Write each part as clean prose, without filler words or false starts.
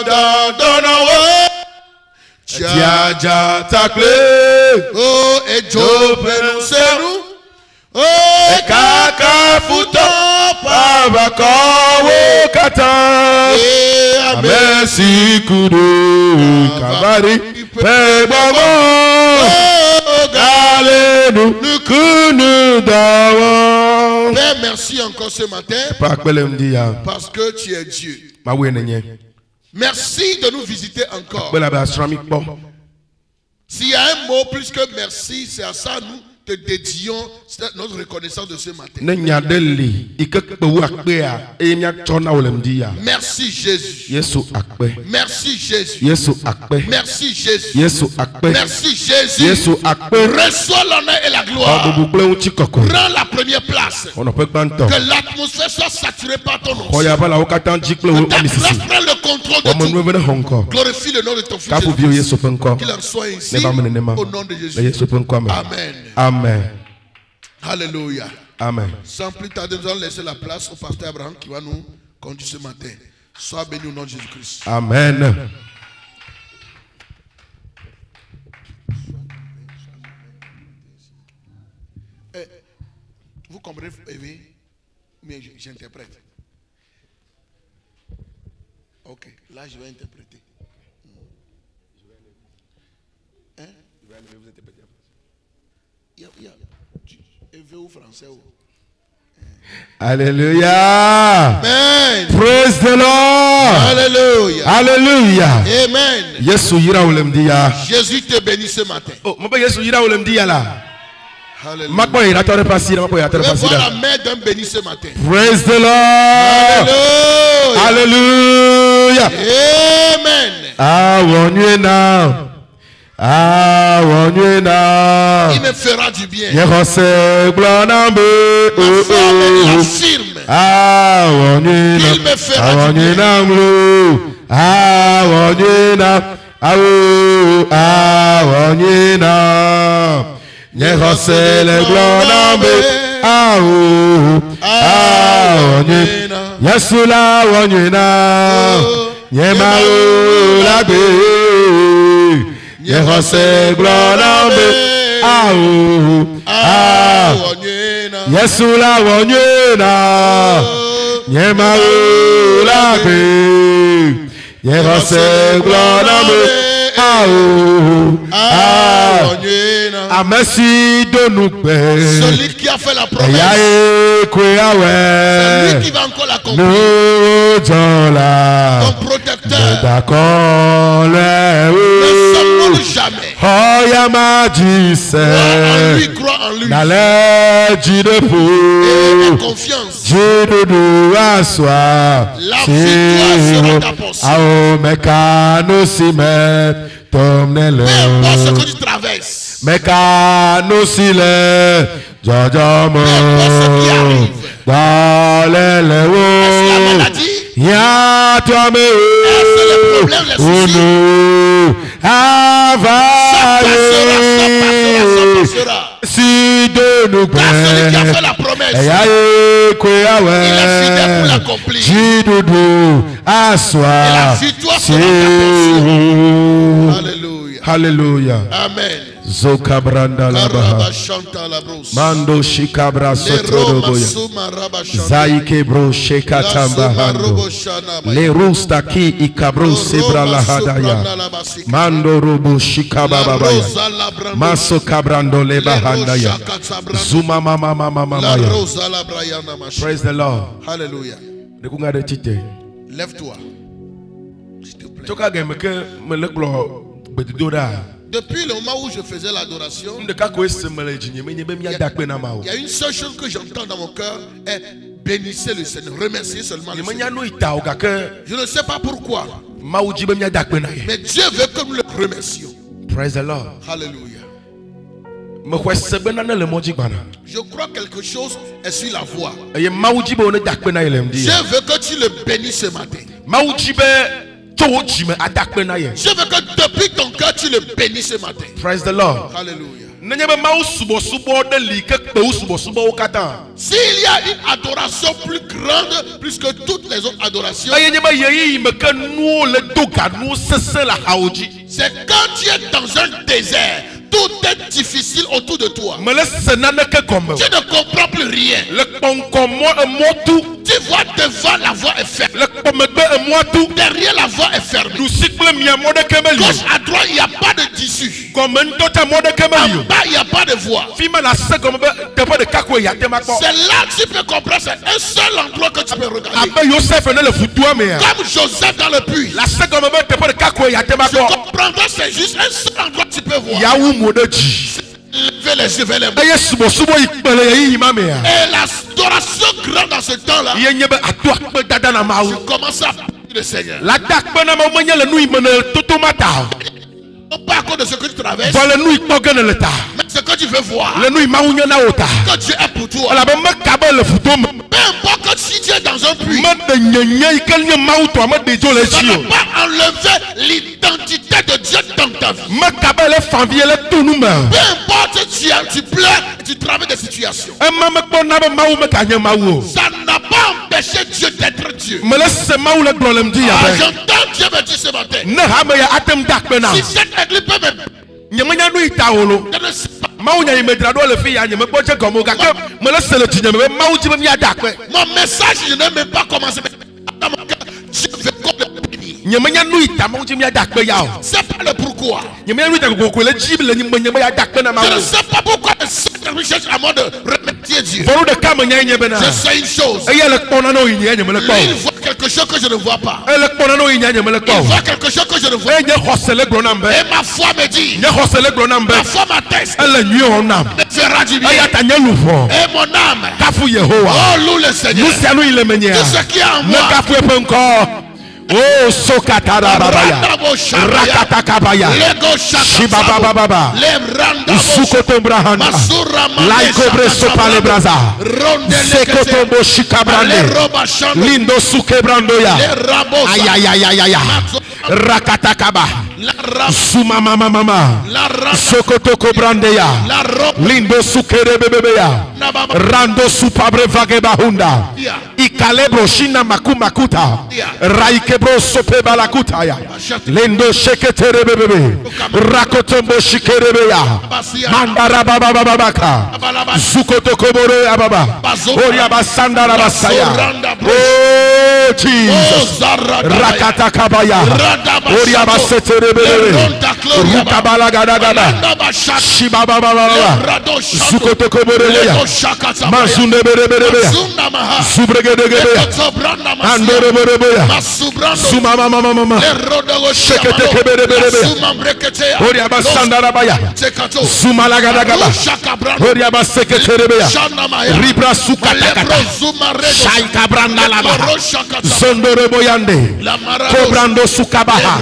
Donawo. Tiaja takle. Oh, et Joe Penou. Oh, kaka futo. Pavakawo kata. Merci kudo. Kavari. Pebamo. Galenu. Nukunu dawa. Père, merci encore ce matin. Parce que tu es Dieu. Merci de nous visiter encore. S'il y a un mot plus que merci, c'est à ça nous te dédions notre reconnaissance de ce matin. Merci Jésus. Merci Jésus. Merci Jésus. Merci Jésus. Reçois l'honneur et la gloire. Prends la première place. Que l'atmosphère soit saturée par ton nom. Que ta grâce prenne le contrôle de tout. Glorifie le nom de ton Fils Jésus. Qu'il en soit ainsi au nom de Jésus. Amen. Amen. Alléluia. Amen. Sans plus tarder, nous allons laisser la place au pasteur Abraham qui va nous conduire ce matin. Sois béni au nom de Jésus-Christ. Amen. Vous comprenez, mais j'interprète. Ok, là je vais interpréter. Hein? Je vais vous interpréter. Français. Alléluia. Amen. Praise the Lord. Alléluia. Alléluia. Amen. Jésus te bénit ce matin. Oh, mon père Jésus ira au lemdia là. Alléluia. Voilà la main d'un béni ce matin. Praise the Lord. Alléluia. Alléluia. Amen. I want you now. Ah, il me fera du bien. Ma femme l'affirme. Il me fera du bien. Yehose glorambe Yesula wonyena Yemaula be Yehose glorambe Amesi donukbe. Celui qui a fait la promesse. C'est lui qui va encore l'accomplir. Ton protecteur. Ne sommes-nous jamais. Crois en lui. Et confiance. La victoire sera ta portion. Peu importe ce que tu traverses. Peu importe ce qui arrive. Est-ce la maladie? Est-ce les problèmes, les soucis? Ça passera. Car celui qui a fait la promesse, il est fidèle pour l'accomplir. Et la victoire sera ta portion. Alléluia. Alléluia. Amen. Zokabranda labaha. Mando shikabra sotrodoboya. Zaike bro shekatamba hando. Le rusta ki ikabro sebra lahadaya. Mando rubu shikababaya. Maso kabrando lebahandaya. Zuma mama mama mama. Praise the Lord. Hallelujah. Lève-toi. S'il te plaît. Depuis le moment où je faisais l'adoration, il y a une seule chose que j'entends dans mon cœur est bénissez le Seigneur, remerciez seulement le Seigneur. Je ne sais pas pourquoi, mais Dieu veut que nous le remercions. Praise the Lord. Hallelujah. Je crois que quelque chose est sur la voie. Dieu veut que tu le bénisses ce matin. Je veux que depuis ton cœur tu le bénisses ce matin. Praise the Lord. Hallelujah. S'il y a une adoration plus grande, plus que toutes les autres adorations, c'est quand tu es dans un désert, tout est difficile autour de toi. Tu ne comprends plus rien. Tu vois devant, la voie est fermée. Derrière, la voie est fermée. Gauche à droite, il n'y a pas de tissu. En bas, il n'y a pas de voie. C'est là que tu peux comprendre. C'est un seul endroit que tu peux regarder. Comme Joseph dans le puits. Je comprends, c'est juste un seul endroit que tu peux voir. Levez les yeux vers les mains. Et l'adoration grande dans ce temps-là, je commence à prier le Seigneur. Non pas à cause de ce que tu traverses, mais ce que tu veux voir, que Dieu est pour toi. Peu importe si tu es dans un puits, ça ne va pas enlever l'identité de Dieu dans ta vie. Peu importe si tu pleures, tu traverses des situations, ça n'a pas empêché Dieu d'être Dieu. J'entends Dieu me dire ce matin, si cette église peut me... Je ne sais pas. Mon message, je n'ai même pas commencé. Dieu veut qu'on le bénisse. C'est pas le pourquoi. Je ne sais pas pourquoi le Seigneur cherche à moi de remercier Dieu. Je sais une chose. Il voit quelque chose que je ne vois pas. Il voit quelque chose que je ne vois pas. Et ma foi me dit, ma foi m'atteste, me fera du bien. Et mon âme, oh loue le Seigneur. Tout ce qui est en moi, oh, Sokatara Babaya, Rakatakabaya, Shibababa, Sukotombrahana, Laikobre Sopale Braza, Sekotombo Shikabrande, Lindo Sukebrandoya, Ayayayaya, Rakatakaba, Sumama Mama, Sokotoko Brandeya, Lindo Sukerebebeya, Rando Supabre Vagebahunda, Ikalebro Shina Makumakuta, Raikebro Sope Balakutaya, Lindo Sheketerebebe, Rakotombo Shikerebeya, Mandara Baba Babaka, Zukotoko Bore Ababa, Oriaba Sandara Basaya, oh Jesus, Rakatakabaya, Oriaba Seterebebe, Rukabalagadagada, Shibababa, Zukotoko Boreya, Mazundeberebeya, Zubregedegebeya, Andereberebeya, Sumama Mama, Sheketekeberebeya, Oriaba Sandarabaya, Sumalagadagaba, Oriaba Seketerebeya, Ribra Sukatakata, Shaikabrandalaba, Zondoreboyande, Kobrando Sukabaha,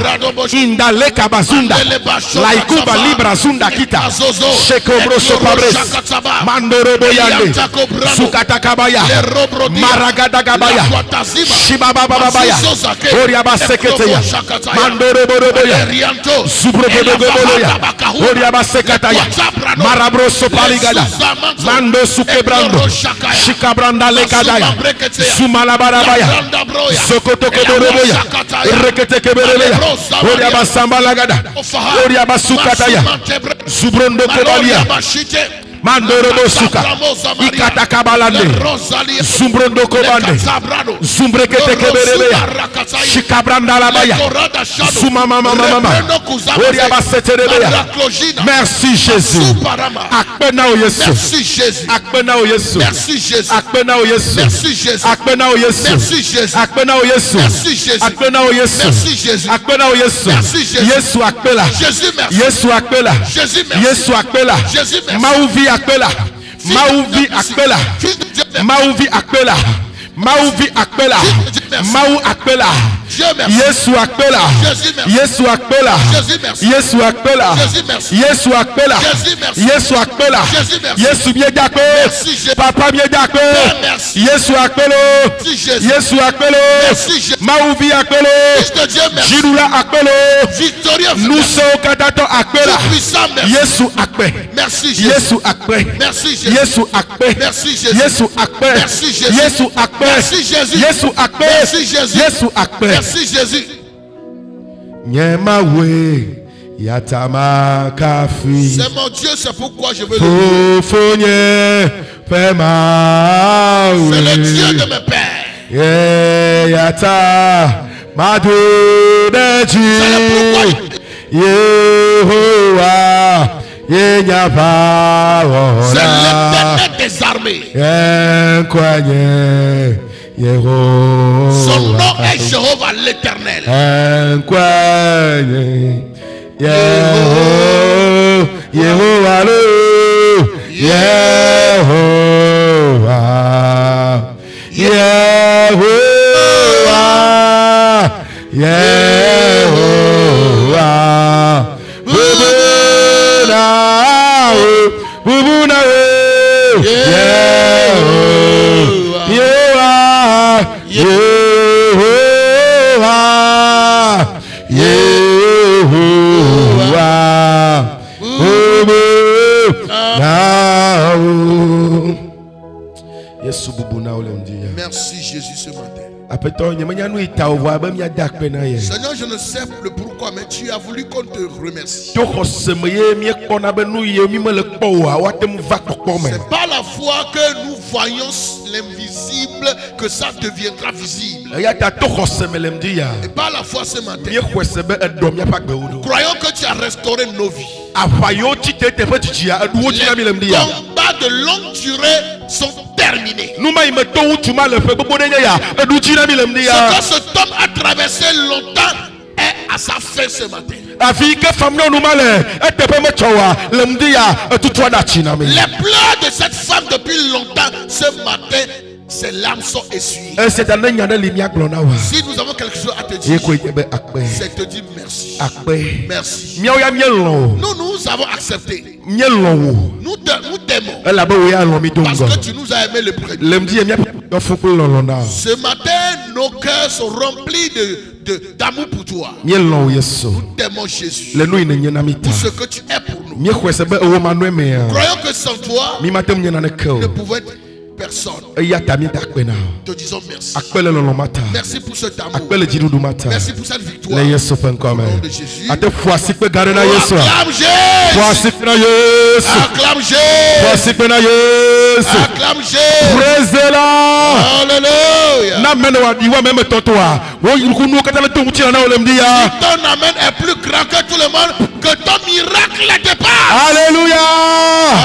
Indaleka Bazunda, Laikuba Libra Zunda Kita, Shekobro Sopabres, Mandoroboyande, Sukatakabaya, Maragadagabaya, Shibabababaya, Oriaba Seketeya, Mandoroboya, Subrobodogoboya, Oriaba Sekataya, Marabro Sopaligada, Mando Sukebrando, Shikabranda Lekadaya, Sumalabarabaya, Sokotokoboroboya, Reketekebereya, Oriaba Sambalagada, Oriaba Sukataya, Subrondo Kobalia, Mandorobo Suka, Ikatakabalande, Zumbrondo Kobande, Zumbreketekebereya, Shikabranda Labaya, Sumama Mama, Oriaba Seterebeya. Merci Jésus. Akpena o Yesu. Merci Jésus. Akpena o Yesu. Merci Jésus. Akpena o Yesu. Merci Jésus. Akpena o Yesu. Merci Jésus. Akpena o Yesu. Merci Jésus. Akpena o Yesu. Merci Jésus. Akpena o Yesu. Merci Jésus. Yesu akpela. Jésus merci. Yesu akpela. Jésus merci. Yesu akpela. Jésus merci. Mauvi akpela. Mauvi akpela. Mauvi akpela. Mauvi akpela. Mau akpela. Dieu merci. Yesu akpela. Jésus merci. Yesu akpela. Jésus merci. Yesu akpela. Jésus merci. Yesu akpela. Jésus merci. Yesu akpela. Jésus merci. Yesu biedakpe. Merci Jésus. Papa biedakpe. Merci. Yesu akpelo. Merci Jésus. Yesu akpelo. Merci Jésus. Mauvi akpelo. Fils de Dieu merci. Jirula akpelo. Victorieux Nous merci. sommes katato akpela. Puissant merci. Yesu akpe. Merci Jésus. Yesu akpe. Merci Jésus. Yesu akpe. Merci Jésus. Yesu akpe. Merci Jésus. Yesu akpe. Merci Jésus. Yesu akpe. Merci Jésus. Yesu akpe. Merci Jésus. Nyemawe yatama kafi. C'est mon Dieu, c'est pourquoi je veux le Fofonye femawe. C'est le Dieu de mes pères. Yata madudeji. C'est le pourquoi Yehowa yenyapa c'est wona. l'éternel des armées. Enkwanye Yehowa. Son nom est Jéhovah l'éternel. Enkwanye Yehowa. Yehowa lo. Yehowa. Yehowa. Yehowa. Bubuna o. Bubuna o. Yehowa. Yehowa. Yehowa. Bubuna o. Yesu bubuna o lemdia. Merci Jésus ce matin. Apeto nyemanya nu itawo aba mi adakpe na ye. Seigneur, je ne sais le pourquoi, mais tu as voulu qu'on te remercie. To khosemeye mi ekpona be nu ye mi mele kpo wa watem va kokpo me. C'est par la foi que nous voyons l'invisible que ça deviendra visible. Ya ta to khosemele mdia. Et par la foi ce matin, Mi khwesebe edom ya pa gbewodo. croyons que tu as restauré nos vies. Afayo ti tete fe tijia eduwo ti na mi Les lemdia. combats de longue durée sont terminés. Numa ime to utuma le fe gbogbo de ya edu ti na mi Ce lemdia. que cet homme a traversé longtemps est à sa fin ce matin. Afi ke famno numa le etepe me chowa lemdia etutwa da chi na mi. Les pleurs de cette femme depuis longtemps, ce matin, ses larmes sont essuyées. C'est dans nya na limia glona wa. Si nous avons quelque chose à te dire, Ye ko yebe akpe. c'est te dire merci. Akpe. Merci. Miao ya mielon. Nous avons accepté. Mielon wo. Nous t'aimons. Ela be wo ya lo mi Parce dongo. que tu nous as aimé le premier. Lemdi e mi fukul lolona. Ce matin, nos cœurs sont remplis d'amour pour toi. Mielon Yesu. Nous t'aimons Jésus. Le nu ine nyena mita. Pour ce que tu es pour nous. Mi khwesebe ewo manu eme. Croyons que sans toi, Mi matem nyena ne ne kel. pouvait être personne. Eya ta mi dakpe na. Te disons merci. Akpele lolo mata. Merci pour cet amour. Akpele jidudu mata. Merci pour cette victoire. Le Yesu pen Au kome. nom de Jésus. Ate fuasi pe gare na Yesu. Acclame Jésus. Fuasi pe na Yesu. Acclame Jésus. Fuasi pe na Yesu. Acclame Jésus. Praise the Lord. Alléluia. Na mene wa diwa meme totoa. Wo yukunu katale to uchi na olemdia. Ton amen est plus grand que tout le monde, que ton miracle dépasse. Alléluia.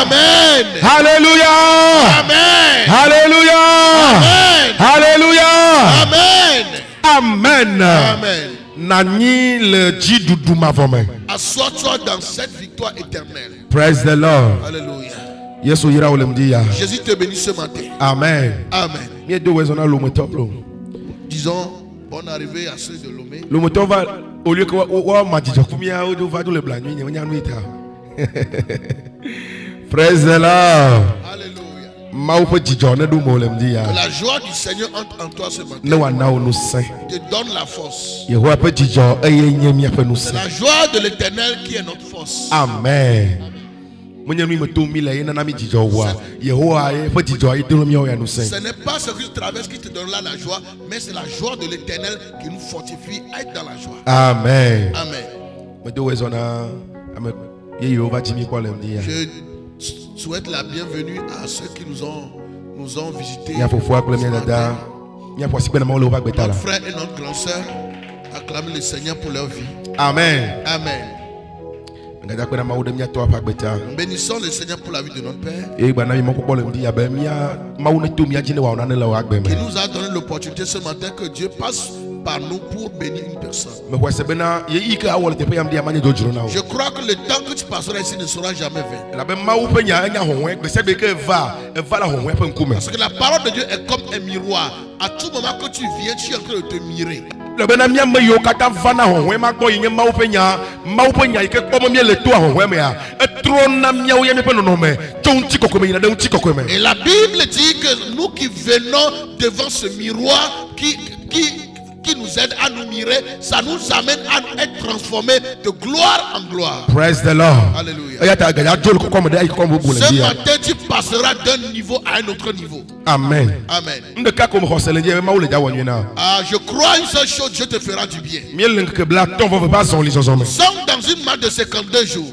Amen. Alléluia. Amen. Alléluia. Amen. Alléluia. Amen. Amen. Amen. Nani le jidudu mavome. Assois-toi dans cette victoire éternelle. Praise the Lord. Alléluia. Yesu yira olemdia. Jésus te bénit ce matin. Amen. Amen. Mie do wezona lo motoplo. Disons, bonne arrivée à ceux de Lomé. Le moto va au lieu que wa majija kumia o va do le blanc ni nya nuita. Praise the Lord. Alléluia. Ma upo jijo ne do mo olemdia. Que la joie du Seigneur entre en toi ce matin. Ne wa na o no sen. Te donne la force. Yehowa pe jijo eye nyemi afa no C'est sen. la joie de l'Éternel qui est notre force. Amen. Monya mi meto mi la yena na mi jijo wa. Yehowa e pe jijo e do mi o ya no sen. Ce n'est pas ce que tu traverses qui te donnera la joie, mais c'est la joie de l'Éternel qui nous fortifie à être dans la joie. Amen. Amen. Me do wezona ame ye Yehowa jimi kwa lemdia. Je souhaite la bienvenue à ceux qui nous ont visités. Ya fofo akle mi dada. Ya fo sikpe na ma lo ba gbeta la. Notre frère et notre grande sœur acclament le Seigneur pour leur vie. Amen. Amen. Ngada kwa na ma wo de mi ato apa gbeta. Nous bénissons le Seigneur pour la vie de notre Père E gba na mi mo kokpo lemdia ba mi ya ma wo ne to mi ajine wa ona ne la wa gbe qui me. nous a donné l'opportunité ce matin que Dieu passe par nous pour bénir une personne. Me kwa sebe na ye ika awol te pe yam dia mani do juro na o. Je crois que le temps que tu passeras ici ne sera jamais vain. La be ma wo pe nya honwe gbe se be ke va la honwe pe nkume. Parce que la parole de Dieu est comme un miroir. À tout moment que tu viens, tu es en train de te mirer. Le benamia me yo kata vana ho ma gbo yin ma wo penya ike kpo me le to ho me ya etro na mia wo ye me no me tonti kokome yin na tonti kokome. Et la Bible dit que nous qui venons devant ce miroir qui nous aide à nous mirer, ça nous amène à être transformés de gloire en gloire. Praise the Lord. Alléluia. Ce matin, tu passeras d'un niveau à un autre niveau. Amen. Amen. Je crois une seule chose, Dieu te fera du bien. Sommes dans une marche de 52 jours.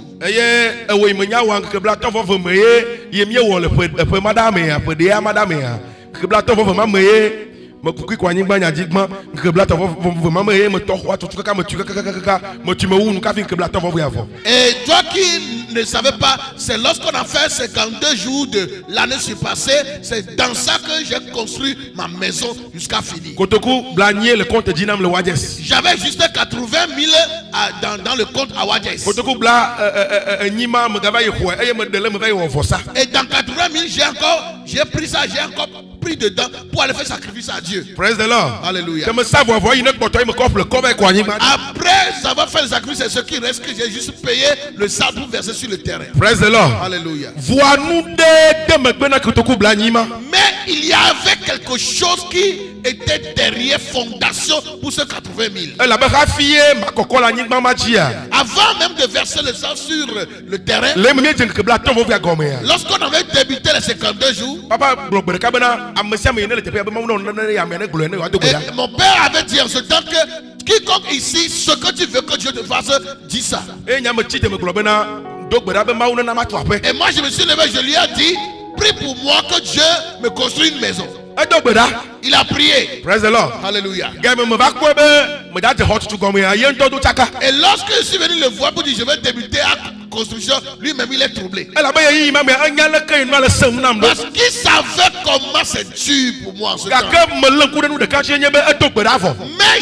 Et toi qui ne savais pas, c'est lorsqu'on a fait 52 jours de l'année surpassée, c'est dans ça que j'ai construit ma maison jusqu'à finir. J'avais juste 80 000 dans le compte à Wadjes. Et dans 80 000, j'ai pris ça, j'ai encore pris dedans pour aller faire sacrifice à Dieu. Praise the Lord. Alléluia. Après avoir fait le sacrifice, c'est ce qui reste que j'ai juste payé le sable pour verser sur le terrain. Praise the Lord. Alléluia. Mais il y avait quelque chose qui était derrière fondation pour ce 80 000. Avant même de verser le sang sur le terrain, lorsqu'on avait débuté les 52 jours, et mon père avait dit en ce temps que quiconque ici, ce que tu veux que Dieu te fasse, dis ça. Et moi je me suis levé, je lui ai dit, prie pour moi que Dieu me construise une maison. Il a prié. Praise the Lord. Alléluia. Et lorsque je suis venu le voir pour dire je vais débuter à construction, lui-même il est troublé. Parce qu'il savait comment c'est dur pour moi en ce temps. Mais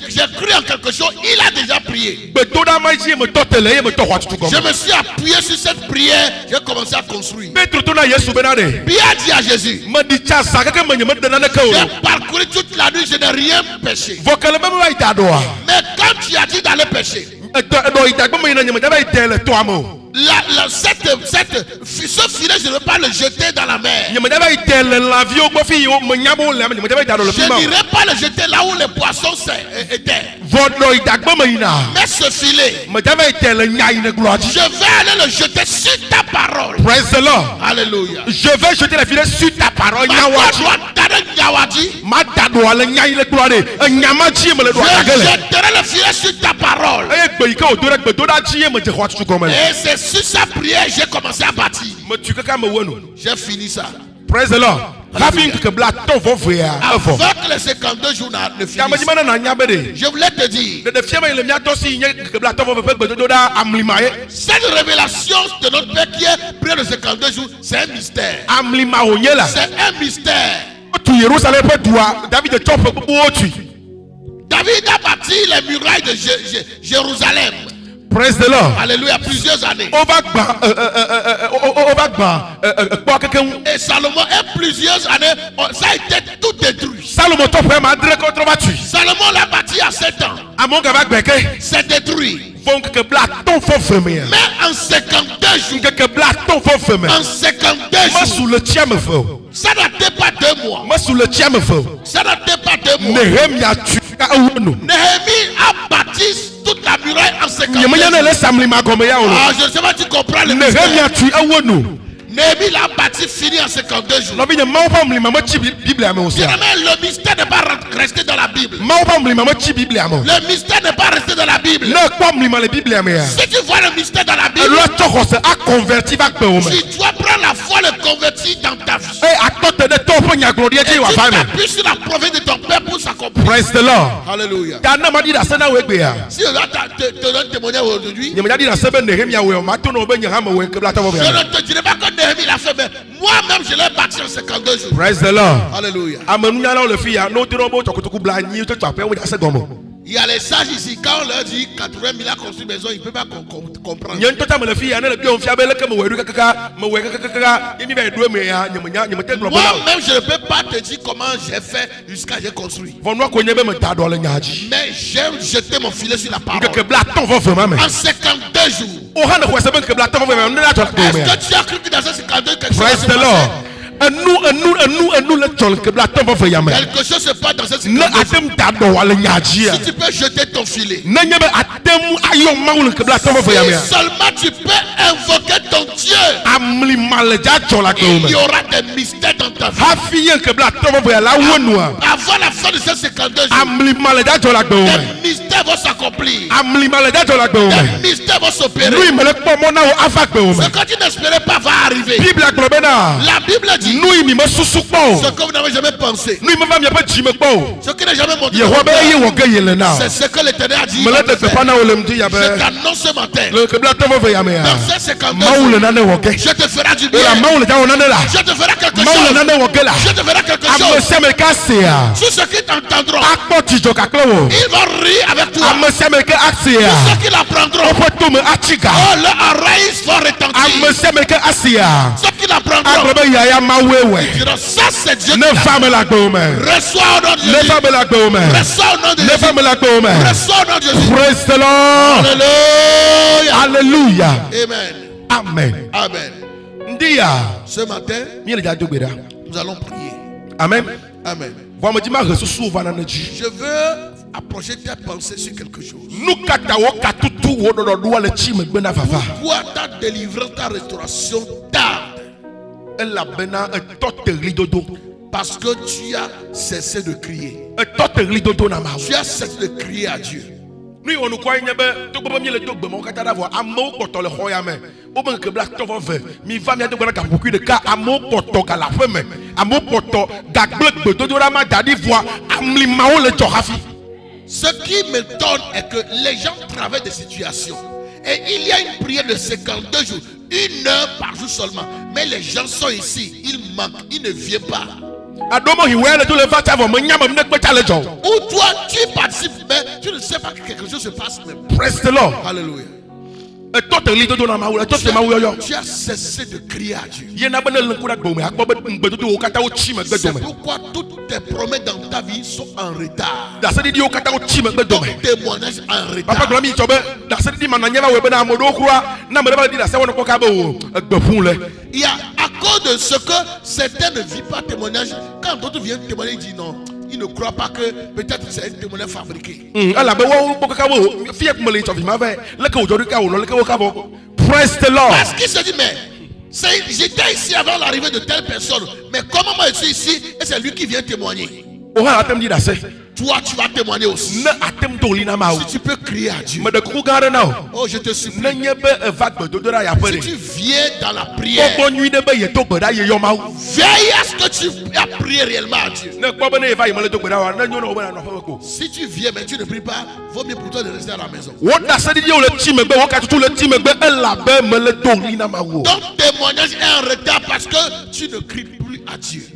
j'ai cru en quelque chose, il a déjà prié. Je me suis appuyé sur cette prière, j'ai commencé à construire. Pierre dit à Jésus, j'ai parcouru toute la nuit, je n'ai rien péché. Mais quand tu as dit d'aller pécher, ce filet, je ne veux pas le jeter dans la mer. Je n'irai pas le jeter là où les poissons étaient. Mais ce filet, je vais aller le jeter sur ta parole. Praise the Lord. Alléluia. Je vais jeter le filet sur ta parole. Je jeterai le filet sur ta parole. Et c'est sur sa prière j'ai commencé à bâtir. J'ai fini ça. Praise the Lord. Avant que les 52 jours ne finissent, je voulais te dire, cette révélation de notre Père qui est près de 52 jours, c'est un mystère. C'est un mystère. David a bâti les murailles de Jérusalem. Praise the Lord. Alléluia, plusieurs années. Et Salomon, et plusieurs années, ça a été tout détruit. Salomon l'a bâti à 7 ans. C'est détruit. Mais en 52 jours, ça n'était pas 2 mois. Ça n'était pas 2 mois. Néhémie a bâti toute la muraille en 52 jours. Je ne sais pas si tu comprends le mystère. Néhémie l'a bâti fini en 52 jours. Le mystère n'est pas resté dans la Bible. Le mystère n'est pas resté dans la Bible. Si tu vois le mystère dans la Bible, tu dois prendre la foi, le convertir dans ta vie. Et tu t'appuies sur la promesse de ton Père pour s'accomplir. Praise the Lord. Alléluia. Si on te donne témoignage aujourd'hui, je ne te dirai pas que Néhémie l'a fait, mais moi-même je l'ai bâti en 52 jours. Praise the Lord. Alléluia. Il y a les sages ici, quand on leur dit 80 000 a construit une maison, ils ne peuvent pas comprendre. Moi-même, je ne peux pas te dire comment j'ai fait jusqu'à j'ai construit. Mais j'aime jeter mon filet sur la parole. En 52 jours. Est-ce que tu as cru que dans ces 52 quelque chose va se passer? Quelque chose se passe dans cette situation. Si tu peux jeter ton filet, si seulement tu peux invoquer ton Dieu, il y aura des mystères dans ta vie. Avant la fin de ces 52 jours, des mystères vont s'accomplir. Des mystères vont s'opérer. Ce que tu n'espérais pas va arriver. La Bible dit ce que vous n'avez jamais pensé, ce qui n'a jamais monté, c'est ce que l'Éternel a dit. Je t'annonce ce matin, dans ces 52 jours, je te ferai du bien, je te ferai quelque chose, je te ferai quelque chose. Tous ceux qui t'entendront, ils vont rire avec toi. Tous ceux qui l'apprendront, oh, leurs oreilles vont retentir. Ceux qui l'apprendront, ils diront, ça c'est Dieu. Reçois au nom de Jésus. Reçois au nom de Jésus. Reçois au nom de Jésus. Praise the Lord. Alléluia. Hallelujah. Amen. Amen. Amen. Ce matin, nous allons prier. Amen. Amen. Je veux approcher ta pensée sur quelque chose. Pourquoi ta délivrance, ta restauration tarde? Parce que tu as cessé de crier. Tu as cessé de crier à Dieu. Ce qui m'étonne est que les gens travaillent des situations. Et il y a une prière de 52 jours, 1 heure par jour seulement. Mais les gens sont ici, ils manquent, ils ne viennent pas. Ou toi, tu participes, mais tu ne sais pas que quelque chose se passe même. Praise the Lord. Alléluia. Tu as cessé de crier à Dieu. C'est pourquoi toutes tes promesses dans ta vie sont en retard. Ton témoignage en retard. Il y a à cause de ce que certains ne vivent pas témoignage. Quand d'autres viennent témoigner, ils disent non. Ils ne croient pas que peut-être c'est un témoignage fabriqué. Praise the Lord. Parce qu'il se dit, mais j'étais ici avant l'arrivée de telle personne. Mais comment moi je suis ici et c'est lui qui vient témoigner? Toi, tu vas témoigner aussi. Si tu peux crier à Dieu. Oh, je te supplie. Si tu viens dans la prière, veille à ce que tu as prié réellement à Dieu. Si tu viens mais tu ne pries pas, vaut mieux pour toi de rester à la maison. Ton témoignage est en retard parce que tu ne cries plus à Dieu.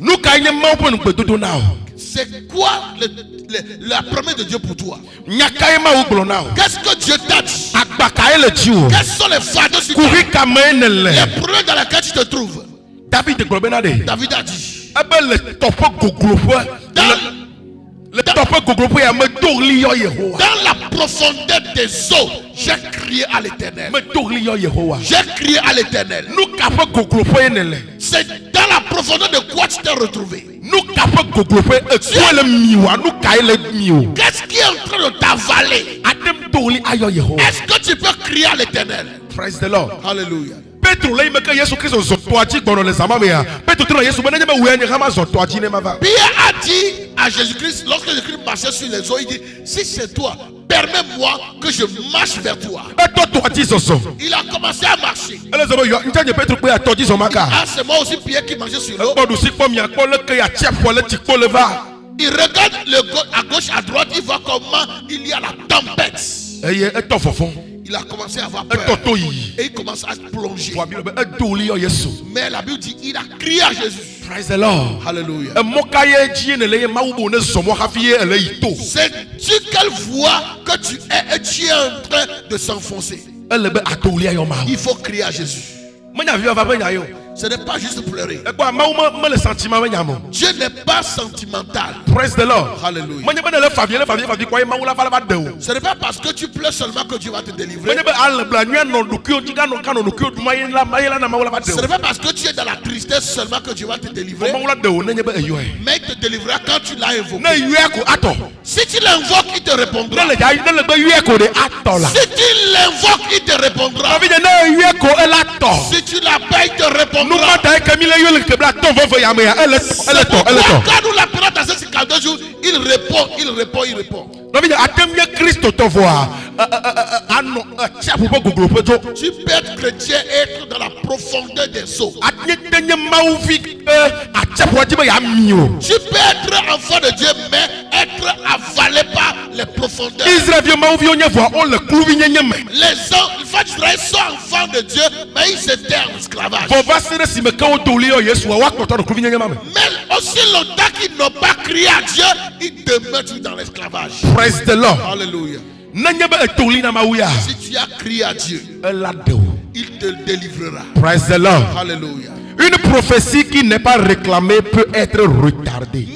C'est quoi la promesse de Dieu pour toi? Qu'est-ce que Dieu t'a dit? Quels sont les fardeaux sur toi? Les problèmes dans lesquels tu te trouves? David a dit, dans la profondeur des eaux, j'ai crié à l'Éternel. J'ai crié à l'Éternel. C'est dans la profondeur de quoi tu t'es retrouvé? Qu'est-ce qui est en train de t'avaler? Est-ce que tu peux crier à l'Éternel? Praise the Lord. Alléluia. Pierre a dit à Jésus-Christ, lorsque Jésus-Christ marchait sur les eaux, il dit, si c'est toi, permets-moi que je marche vers toi. Il a commencé à marcher. Ah, c'est moi aussi Pierre qui marchait sur l'eau. Il regarde à gauche, à droite, il voit comment il y a la tempête. Il a commencé à avoir peur. Et il commence à plonger. Mais la Bible dit, il a crié à Jésus. Praise the Lord. Hallelujah. C'est-tu quelle voie que tu es en train de s'enfoncer? Il faut crier à Jésus. Ce n'est pas juste pleurer. Dieu n'est pas sentimental. Praise the Lord. Hallelujah. Ce n'est pas parce que tu pleures seulement que Dieu va te délivrer. Ce n'est pas parce que tu es dans la tristesse seulement que Dieu va te délivrer. Mais il te délivrera quand tu l'as invoqué. Si tu l'invoques, il te répondra. Si tu l'invoques, il te répondra. Si tu l'appelles, il te répondra. Quand nous l'appelons dans ces 52 jours, il répond. Tu peux être chrétien et être dans la profondeur des eaux. Tu peux être enfant de Dieu, mais être avalé par les profondeurs. Les enfants d'Israël sont enfants de Dieu, mais ils étaient en esclavage. Mais aussi longtemps qu'ils n'ont pas crié à Dieu, ils demeurent dans l'esclavage. Praise the Lord. Alléluia. Si tu as crié à Dieu, il te délivrera. Praise the Lord. Alléluia. Une prophétie qui n'est pas réclamée peut être retardée.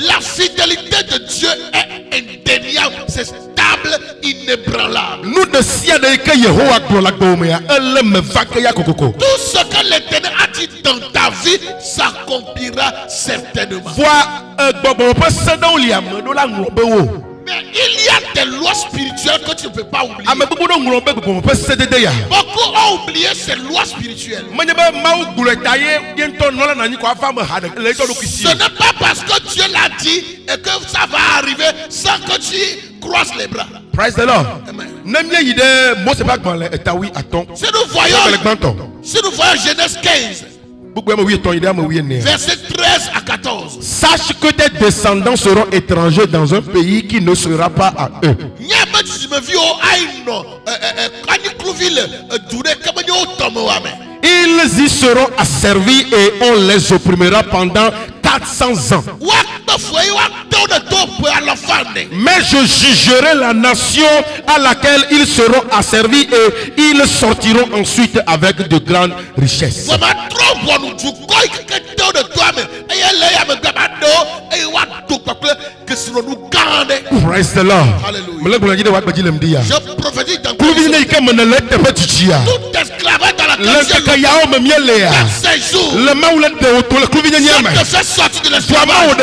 La fidélité de Dieu est indéniable, c'est stable, inébranlable. Tout ce que l'Éternel a dit dans ta vie s'accomplira certainement. Mais il y a des lois spirituelles que tu ne peux pas oublier. Beaucoup ont oublié ces lois spirituelles. Ce n'est pas parce que Dieu l'a dit et que ça va arriver sans que tu croises les bras. Praise the Lord. Amen. Si nous voyons Genèse 15, verset 13 à 14. Sache que tes descendants seront étrangers dans un pays qui ne sera pas à eux. Ils y seront asservis et on les opprimera pendant 400 ans. Mais je jugerai la nation à laquelle ils seront asservis et ils sortiront ensuite avec de grandes richesses. Praise the Lord. Je prophétise dans tout esclavage dans la sortir de l'esclavage.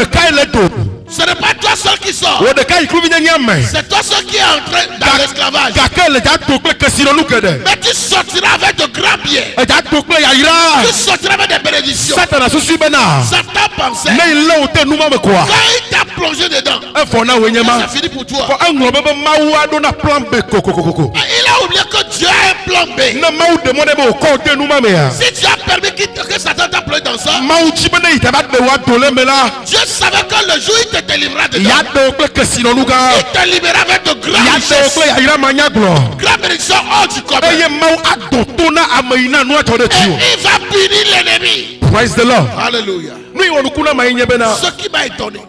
Ce n'est pas toi seul qui sort. C'est toi seul qui est entré dans l'esclavage. Mais tu sortiras avec de grands biens. Tu sortiras avec des bénédictions. Satan pensait, quand il t'a plongé dedans, c'est fini pour toi. Il a oublié que Dieu a un plan B. Si tu as permis que Satan t'a plongé dans ça, Dieu savait que le jour il te délivrera dedans, il te libérera avec de grandes richesses, grandes bénédictions hors du commun. Et il va punir l'ennemi. Praise the Lord. Alléluia. Ce qui m'a étonné,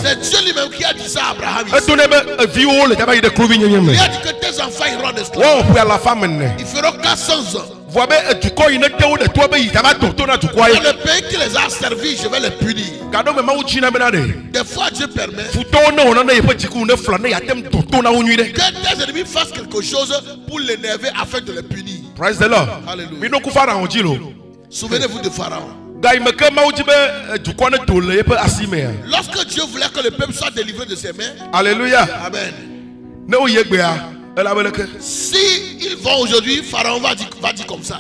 c'est Dieu lui-même qui a dit ça à Abraham. Il a dit que tes enfants iront en esclavage. Ils feront 400 ans. Dans le pays qui les a servis, je vais les punir. Des fois Dieu permet que tes ennemis fassent quelque chose pour l'énerver afin de les punir. Praise the Lord. Alléluia. Souvenez-vous de Pharaon. Lorsque Dieu voulait que le peuple soit délivré de ses mains, Alléluia. Amen, Si ils vont aujourd'hui, Pharaon va dire comme ça.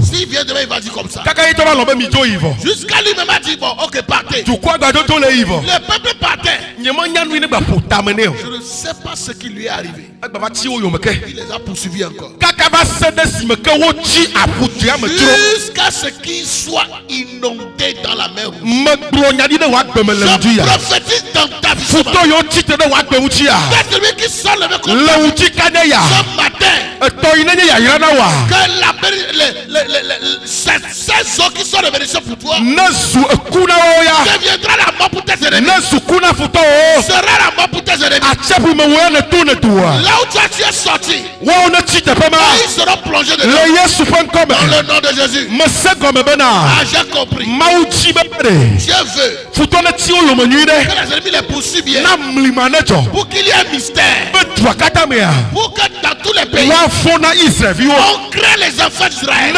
S'il vient demain, il va dire comme ça. Jusqu'à lui-même a dit, bon, ok, partez. Le peuple partait. Je ne sais pas ce qui lui est arrivé. Il les a poursuivis encore. Jusqu'à ce qu'il soit inondé dans la mer Rouge. Je prophétise dans ta vie. C'est celui qui sort le mec comme ce matin. Que ces eaux qui sont de bénédiction pour toi deviendra la mort pour tes ennemis. Sera la mort pour tes ennemis. Là où tu es sorti, ils seront plongés dedans. Dans le nom de Jésus. Ah, j'ai compris. Dieu veut que les ennemis les poursuivent bien. Pour qu'il y ait un mystère. Pour que dans tous les pays, on crée les enfants d'Israël.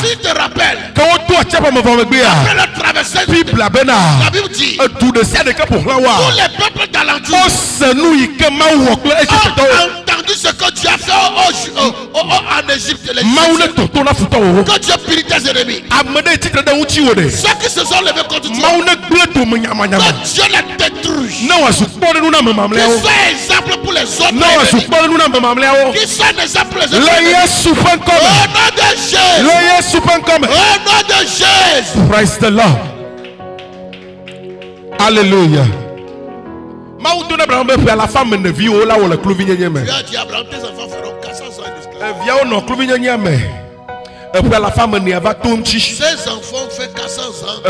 Si tu te rappelles, après la traversée, la Bible dit tous les peuples d'alentour ont entendu ce que Dieu a fait en Égypte. Que Dieu punit tes ennemis. Ceux qui se sont levés contre toi, que Dieu les détruise. Qu'ils soient exemple pour les autres ennemis. Qu'ils soient un exemple pour les autres ennemis. Au nom de Jésus. Au nom de Jésus. Praise the Lord. Alléluia. Tu as dit Abraham, tes enfants feront 400 ans d'esclavage. Ces enfants font 400 ans.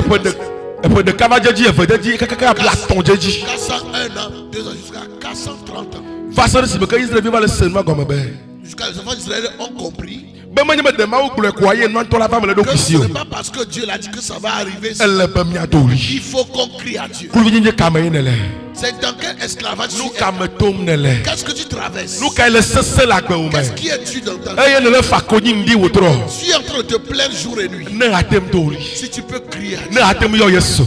401 ans, 2 ans jusqu'à 430 ans. Jusqu'à les enfants d'Israël ont compris. Ce n'est pas parce que Dieu l'a dit que ça va arriver. Il faut qu'on crie à Dieu. C'est dans quel esclavage tu es? Qu'est-ce que tu traverses? Qu'est-ce qui est-tu dans ta vie? Tu es en train de te plaindre jour et nuit. Si tu peux crier à Dieu.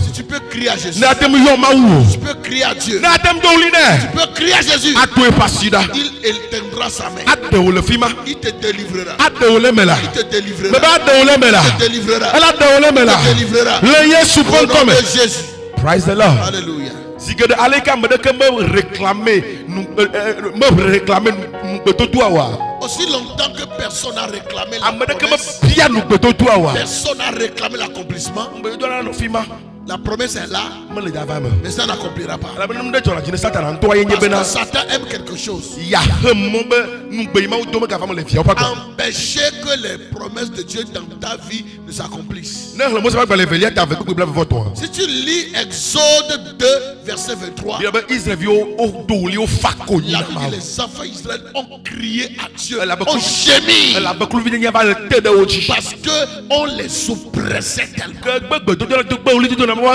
Si tu peux crier à Jésus. Tu peux crier à Dieu. Tu peux crier à Jésus. Il éteindra sa main. Il te délivrera. Il te délivrera. Il te délivrera. Il te délivrera. Au nom de Jésus. Praise the Lord. Alléluia. Aussi longtemps que personne n'a réclamé la promesse, personne n'a réclamé l'accomplissement. La promesse est là, mais ça n'accomplira pas. Parce que Satan aime quelque chose. Empêcher que les promesses de Dieu dans ta vie ne s'accomplissent. Si tu lis Exode 2, verset 23, la Bible dit les enfants d'Israël ont crié à Dieu, ont gémi, parce qu'on les oppressait tellement. Quand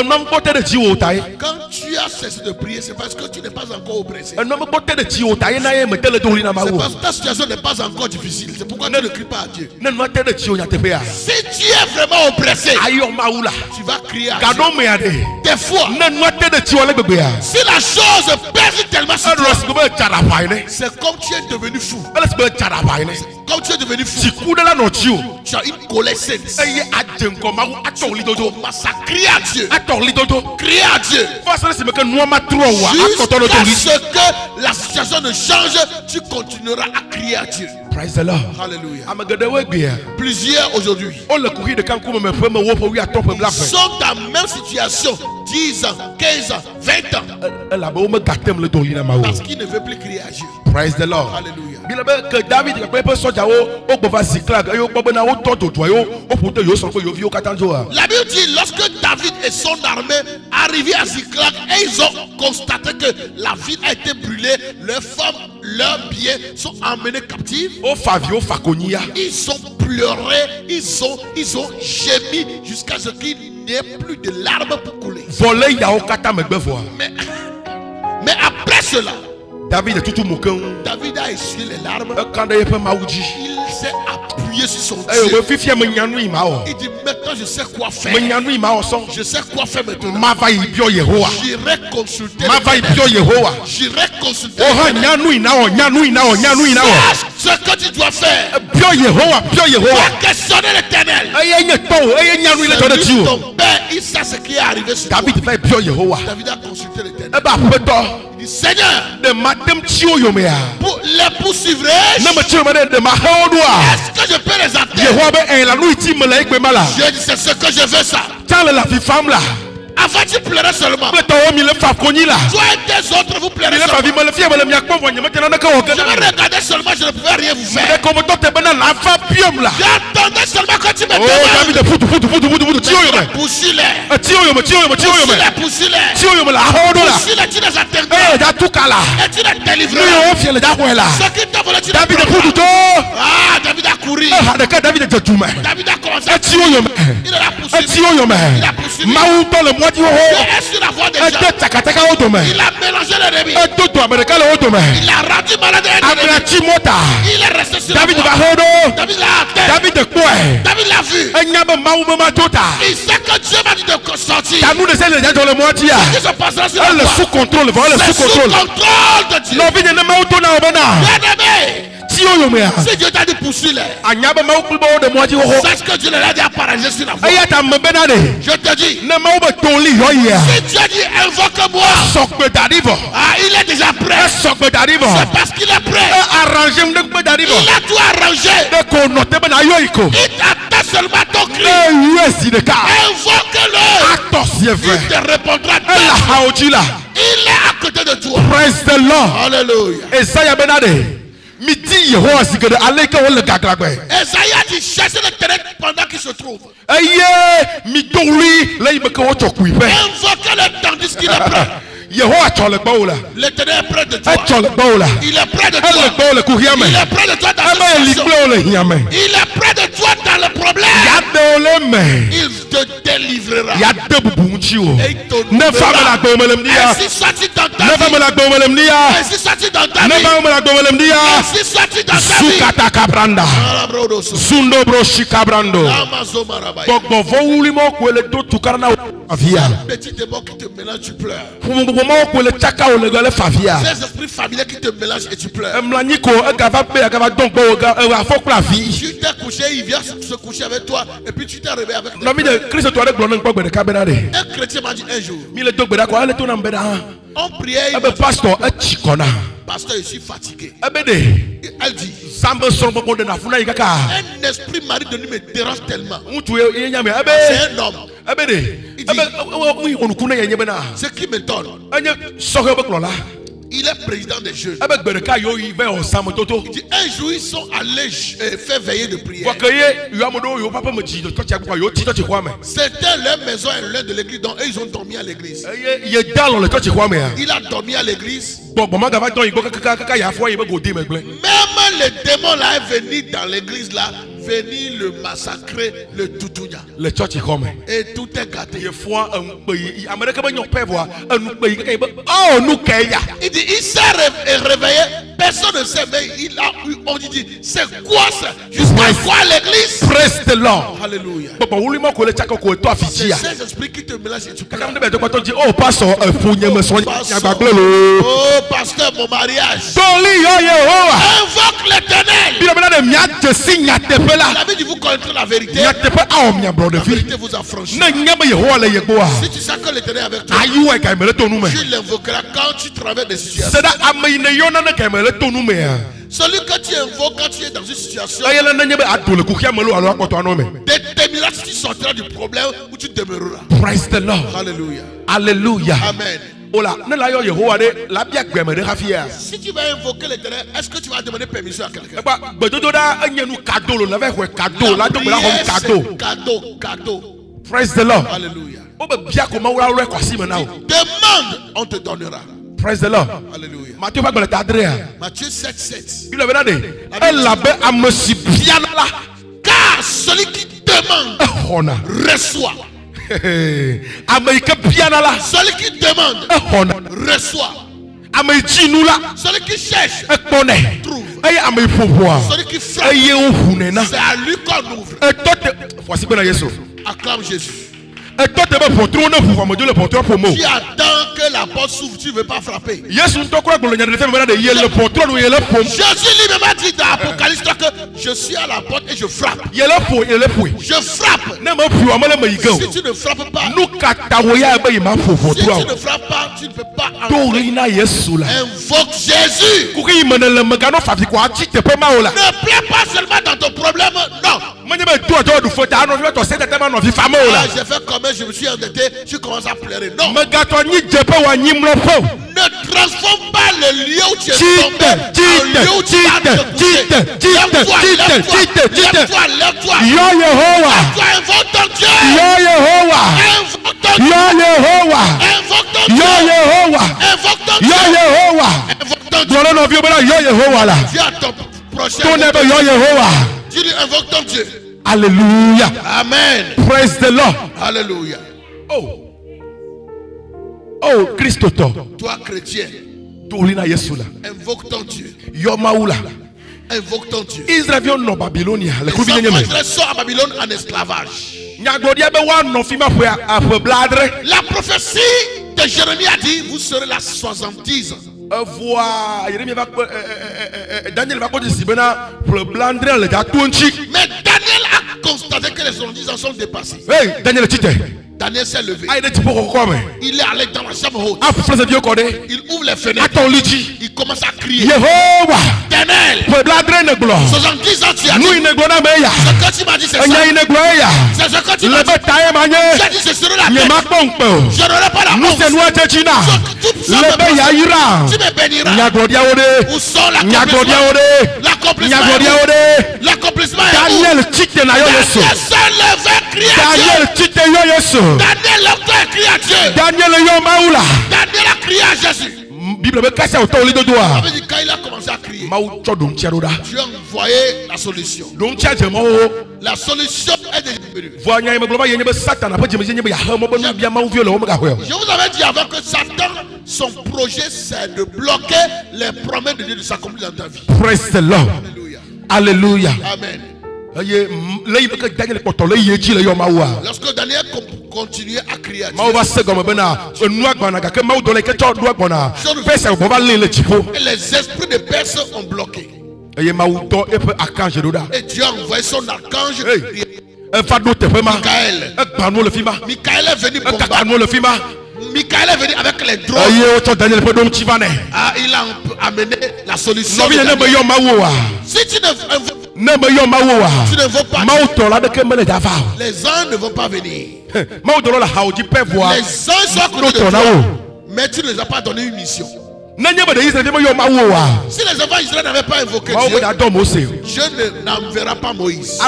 tu as cessé de prier, c'est parce que tu n'es pas encore oppressé. C'est parce que ta situation n'est pas encore difficile. C'est pourquoi tu ne cries pas à Dieu. Si tu es vraiment oppressé, tu vas crier à Dieu. Des fois, si la chose pèse tellement sur toi, c'est comme tu es devenu fou. Comme tu es devenu fou, tu as une colère sainte. Tu commences à crier à Dieu. Crier à Dieu. Jusqu'à ce que la situation ne change, tu continueras à crier à Dieu. Praise the Lord. Alléluia. Plusieurs aujourd'hui sont dans la même situation, 10 ans, 15 ans, 20 ans, parce qu'ils ne veulent plus crier à Dieu. Praise the Lord. Alléluia. La Bible dit lorsque David et son armée arrivaient à Ziklag et ils ont constaté que la ville a été brûlée, leurs femmes, leurs biens sont emmenés captifs. Ils ont pleuré, ils ont gémi jusqu'à ce qu'il n'y ait plus de larmes pour couler. Mais après cela, David a essuyé les larmes. Il s'est appuyé sur son Dieu. Il dit maintenant je sais quoi faire. Je sais quoi faire maintenant. J'irai consulter l'Éternel. J'irai consulter ce que tu dois faire. Va questionner l'Éternel. Ton père, il sait ce qui est arrivé sur toi. David a consulté l'Éternel. Il dit, Seigneur, les poursuivrai-je? Est-ce que je peux les atteindre? Je dis, c'est ce que je veux, ça. Avant tu pleurais seulement. Toi et des autres vous pleurez seulement. Je me regardais seulement, je ne pouvais rien vous faire. J'attendais seulement quand tu me demandes. Poussez-les. Poussez-les. Tu les atteindras. Et tu les délivreras. Ce qui t'a volé, tu les prendras. Ah, David a couru. David a commencé à courir. Il a poussé. Il a poussé. Dieu est sur la voie des gens. Il a mélangé les remis. Il a rendu malade un ennemi. Il est resté sur la voie. David l'a atteint. David l'a vu. Il sait que Dieu m'a dit de sortir. Il se passera sur la voie. C'est sous contrôle de Dieu. Bien-aimé, si Dieu t'a dit poursuis-les, sache que Dieu l'a dit à paralyser sur la voie. Je te dis, si Dieu dit invoque-moi, il est déjà prêt. C'est parce qu'il est prêt. Il a tout arrangé. Il attend seulement ton cri. Invoque-le. Il te répondra. Il est à côté de toi. Praise the Lord. Alléluia. Esaïe a dit chercher le terrain pendant qu'il se trouve. Invoquez-le tandis qu'il est prêt. L'Éternel est près de toi. Il est près de toi. Il est près de toi dans la situation. Il est près de toi dans le problème. Il te délivrera. Et il te ainsi soit-il dans ta vie. Ainsi soit-il dans ta vie. Ainsi soit-il dans ta vie. Petit démon qui te mélange, tu pleures. Ces esprits familiers qui te mélangent et tu pleures. Tu t'es couché, il vient se coucher avec toi et puis tu t'es réveillé avec lui. Un chrétien m'a dit un jour, on priait, pasteur, je suis fatigué. Elle dit, un esprit mari de lui me dérange tellement. C'est un homme. Il dit, ce qui m'étonne, il est président des jeunes. Il dit, un jour ils sont allés faire veiller de prière. C'était leur maison et l'un de l'église, donc eux ils ont dormi à l'église. Il a dormi à l'église. Même les démons là est venu dans l'église là, venir le massacrer, le toutounia. Et tout est gâté. Il dit, il s'est réveillé, personne ne sait, mais on dit, c'est quoi ça? Jusqu'à quoi l'église? Praise the Lord. Alléluia. C'est ces esprits qui te mélangent et tu pleures. Oh, pasteur, oh, pasteur, mon mariage. Invoque l'Éternel. La vie dit, vous connaîtrez la vérité. La vérité vous affranchit. Si tu sais que l'Éternel est avec toi, tu l'invoqueras quand tu traverses des situations. Celui que tu invoques quand tu es dans une situation, déterminera si tu sortiras du problème ou tu demeureras. Praise the Lord. Alléluia. Alléluia. Amen. Si tu vas invoquer l'Éternel, est-ce que tu vas demander permission à quelqu'un? Cadeau. Praise the Lord. Alléluia. Demande, on te donnera. Praise the Lord. Alléluia. Matthieu 7:7. Car celui qui demande reçoit. Celui qui demande reçoit. Celui qui cherche trouve. Celui qui frappe, c'est à lui qu'on ouvre. Acclame Jésus. Tu attends que la porte s'ouvre, tu ne veux pas frapper. Jésus lui-même dit dans Apocalypse que je suis à la porte et je frappe. Je frappe. Si tu ne frappes pas, tu ne peux pas entrer. Invoque Jésus. Ne plaît pas seulement dans ton problème, non. J'ai fait comme je me suis endetté, je commence à pleurer. Non. Ne transforme pas le lieu où tu es tombé en lieu où tu vas te coucher. Lève-toi. Lève-toi, invoque ton Dieu. Invoque ton Dieu. Invoque ton Dieu. Invoque ton Dieu. Viens à ton prochain. Tu lui invoques ton Dieu. Alléluia. Amen. Praise the Lord. Alléluia. Oh, Christ. Toi, chrétien, invoque ton Dieu. Invoque ton Dieu. Israël vient en Babylonie. Israël sort à Babylone en esclavage. La prophétie de Jérémie a dit, vous serez là 70 ans. Mais Daniel a constaté que les 70 ans sont dépassés. Daniel s'est levé. Il est allé dans la chambre haute. Il ouvre les fenêtres. Il commence à crier. Daniel, 70 ans tu as dit. Ce que tu m'as dit, c'est ça. C'est ce que tu m'as dit. Tu as dit, je serai la tête. Je n'aurai pas la honte. Tu me béniras. Où sont l'accomplissement? L'accomplissement est où? Daniel s'est levé, crié à Dieu. Daniel a crié à Dieu. Daniel a crié à Jésus. Quand il a commencé à crier, Dieu a envoyé la solution. La solution est déjà venue. Je vous avais dit avant que Satan, son projet, c'est de bloquer les promesses de Dieu de s'accomplir dans ta vie. Praise the Lord. Alléluia. Amen. Lorsque Daniel continuait à crier à Dieu, et les esprits de personnes ont bloqué. Et Dieu a envoyé son archange Michael est venu combattre. Michael est venu avec les drones. Il a amené la solution. Si tu ne veux pas, les anges ne vont pas venir. Les anges sont à côté de toi, mais tu ne les as pas donné une mission. Si les enfants d'Israël n'avaient pas invoqué Dieu, Dieu n'enverra pas Moïse.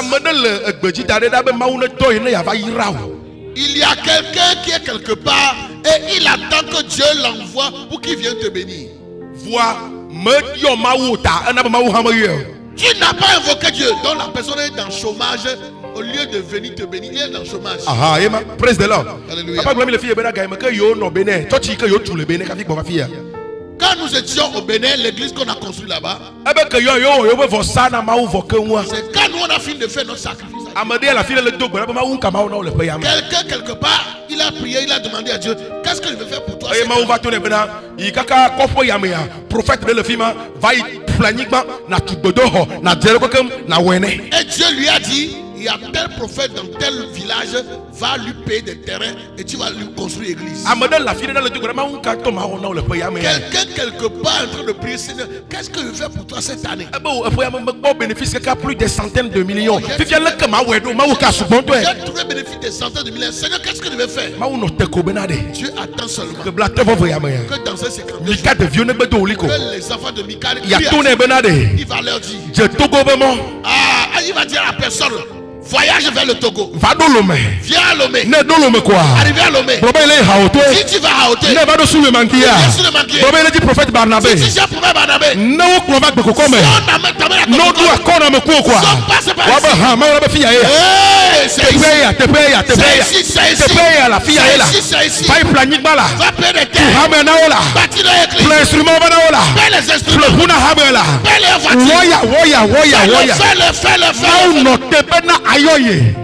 Il y a quelqu'un qui est quelque part et il attend que Dieu l'envoie pour qu'il vienne te bénir. Tu n'as pas invoqué Dieu, donc la personne est dans le chômage. Au lieu de venir te bénir, il est dans le chômage. Praise the Lord. Alléluia. Quand nous étions au Bénin, l'église qu'on a construite là-bas, c'est quand nous on a fini de faire notre sacrifice. Quelqu'un quelque part, il a prié, il a demandé à Dieu, qu'est-ce que je vais faire pour toi? Et Dieu lui a dit, il y a tel prophète dans tel village, va lui payer des terrains et tu vas lui construire l'église. Quelqu'un quelque part en train de prier, Seigneur, qu'est-ce que je vais faire pour toi cette année? Plus des centaines de millions. J'ai trouvé bénéfice des centaines de millions. Seigneur, qu'est-ce que je vais faire? Dieu attend seulement que dans ces 50 jours, que les enfants de Michael, il va leur dire, il va dire à la personne, voyage vers le Togo. Viens à Lomé. Arrivé à Lomé. Si tu vas à Haute, viens sur le manquier. Si tu as prophète Barnabé, si on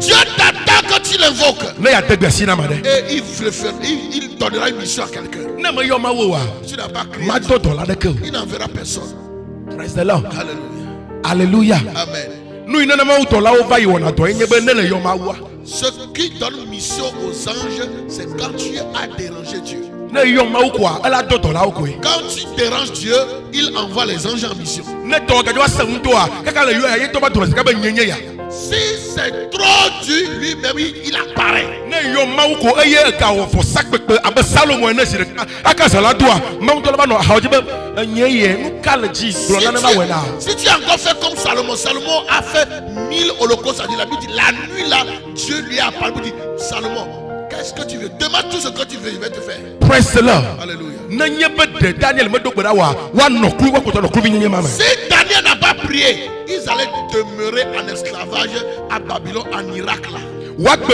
Dieu t'attend que tu le l'invoque et il donnera une mission à quelqu'un. Tu n'as pas crié, il n'enverra personne. Praise the Lord. Alléluia. Alléluia. Amen. Ce qui donne mission aux anges, c'est quand tu as dérangé Dieu. Quand tu déranges Dieu, il envoie les anges en mission. Si c'est trop dur, lui-même il apparaît. Si tu as encore fait comme Salomon, Salomon a fait 1000 holocaustes à Dieu. La nuit là, Dieu lui a parlé, il dit Salomon, qu'est-ce que tu veux? Demande tout ce que tu veux, je vais te faire. Praise the Lord. Alléluia. Si Daniel n'a pas prié, ils allaient demeurer en esclavage à Babylone, en Irak là. Beaucoup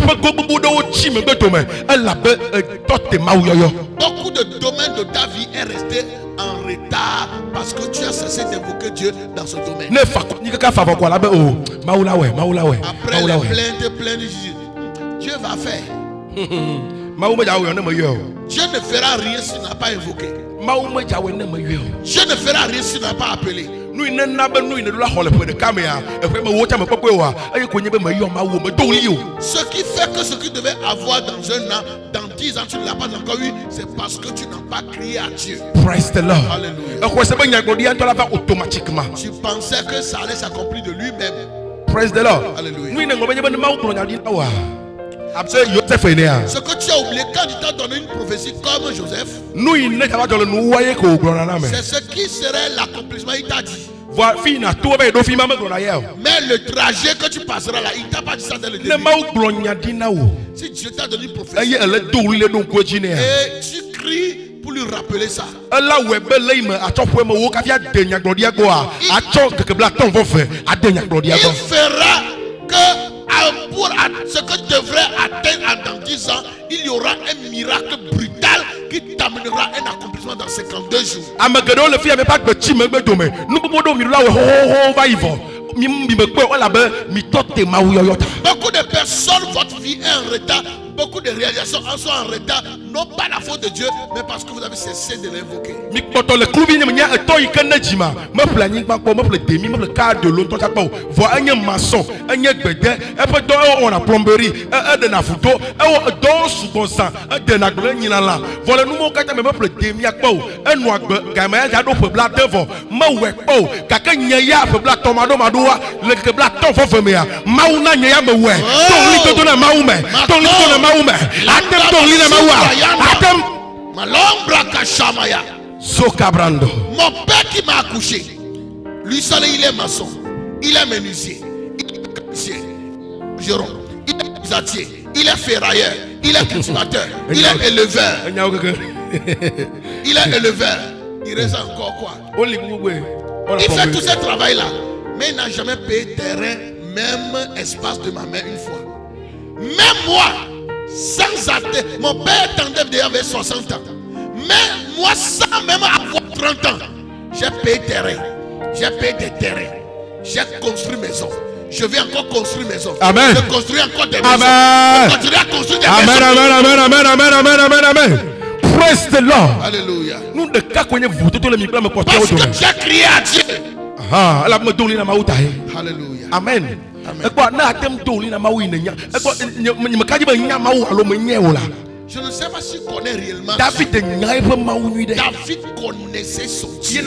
de domaines de ta vie est resté en retard parce que tu as cessé d'invoquer Dieu dans ce domaine. Après les plaintes, Dieu va faire. Dieu ne fera rien s'il n'a pas invoqué. Dieu ne fera rien s'il n'a pas appelé. Ce qui fait que ce que tu devais avoir dans un an, dans 10 ans, tu ne l'as pas encore eu, c'est parce que tu n'as pas crié à Dieu. Praise the Lord. Alléluia. Tu pensais que ça allait s'accomplir de lui-même. Praise the Lord. Alléluia. Ce que tu as oublié quand il t'a donné une prophétie comme Joseph, c'est ce qui serait l'accomplissement. Il t'a dit. Mais le trajet que tu passeras là, il t'a pas dit ça dès le début. Si Dieu t'a donné une prophétie et tu cries pour lui rappeler ça, il fera que pour ce que tu devrais atteindre dans 10 ans, il y aura un miracle brutal qui t'amènera un accomplissement dans 52 jours. Beaucoup de personnes, votre vie est en retard. Beaucoup de réalisations sont en retard, non pas la faute de Dieu, mais parce que vous avez cessé de l'invoquer. Mon père qui m'a accouché, lui seul il est maçon, il est menuisier, il est mécanicien, il est pisatier, il est ferrailleur, il est cultivateur, il est éleveur. Il est éleveur. Il reste encore quoi? Il fait tout ce travail là, mais il n'a jamais payé terrain, même espace de ma mère une fois. Même moi, sans attendre, mon père tendait déjà vers 60 ans. Mais moi, sans même avoir 30 ans, j'ai payé terrain, j'ai payé des terrains, j'ai construit maison. Je vais encore construire maison. Amen. Je construis encore des maisons. Amen. Je continuerai à construire des Amen, maisons. amen, amen, amen, amen, amen, amen, amen. Praise the Lord. Alléluia. Nous ne cacoyons vous tout le monde pour Parce que tu as crié à Dieu. Alléluia. Amen. Je ne sais pas si tu connais réellement. David David connaissait son Dieu.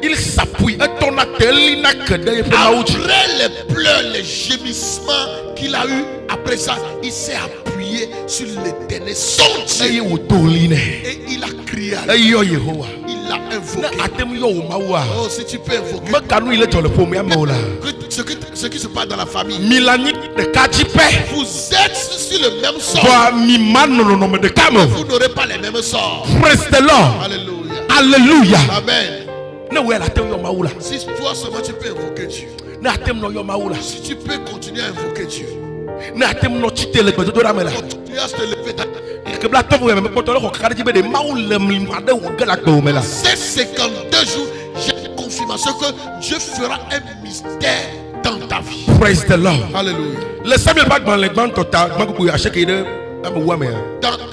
Il s'appuie. Après les pleurs, les gémissements qu'il a eu, après ça, il s'est appuyé sur l'éternel, son Dieu. Et il a crié à lui. Il l'a invoqué. Oh, si tu peux invoquer. Ce qui se passe dans la famille. Vous êtes sur le même sort. Vous n'aurez pas les mêmes sorts. Praise the Lord. Alléluia. Alléluia. Amen. Si toi seulement tu peux invoquer Dieu. Si tu peux continuer à invoquer Dieu. Continue à se lever. Ces 52 jours, j'ai la confirmation que Dieu fera un mystère dans ta vie. Praise the Lord. Alléluia. Le Samuel pas dans les bandes total. Dans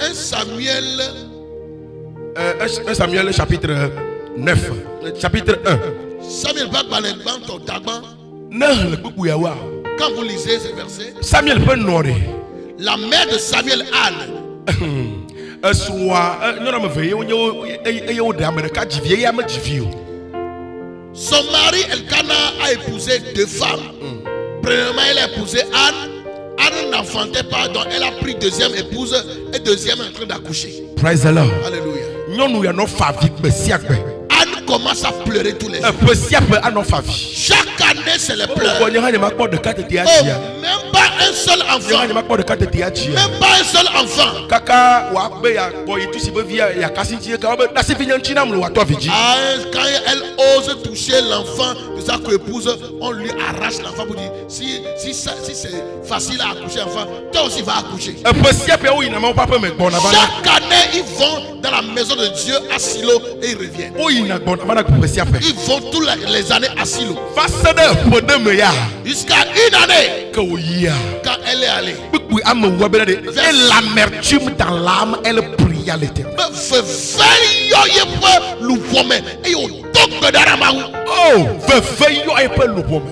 1 Samuel. 1 Samuel chapitre 9. Chapitre 1. Samuel pas dans les bandes total. Quand vous lisez ce verset, Samuel peut nourrir. La mère de Samuel, Anne. Son mari Elkana a épousé 2 femmes. Premièrement, elle a épousé Anne. Anne n'enfantait pas, donc elle a pris deuxième épouse et deuxième en train d'accoucher. Praise the Lord. Alléluia. Anne commence à pleurer tous les jours. Chaque année, c'est les pleurs. Oh, même pas un seul enfant. Même pas un seul enfant. Quand elle ose toucher l'enfant de sa coépouse, on lui arrache l'enfant pour dire si c'est facile à accoucher l'enfant, toi aussi va accoucher. Chaque année, ils vont dans la maison de Dieu à Silo et ils reviennent. Ils vont tous les années à Silo. Jusqu'à une année. Quand elle est allée. Et l'amertume dans l'âme, elle pria l'Éternel.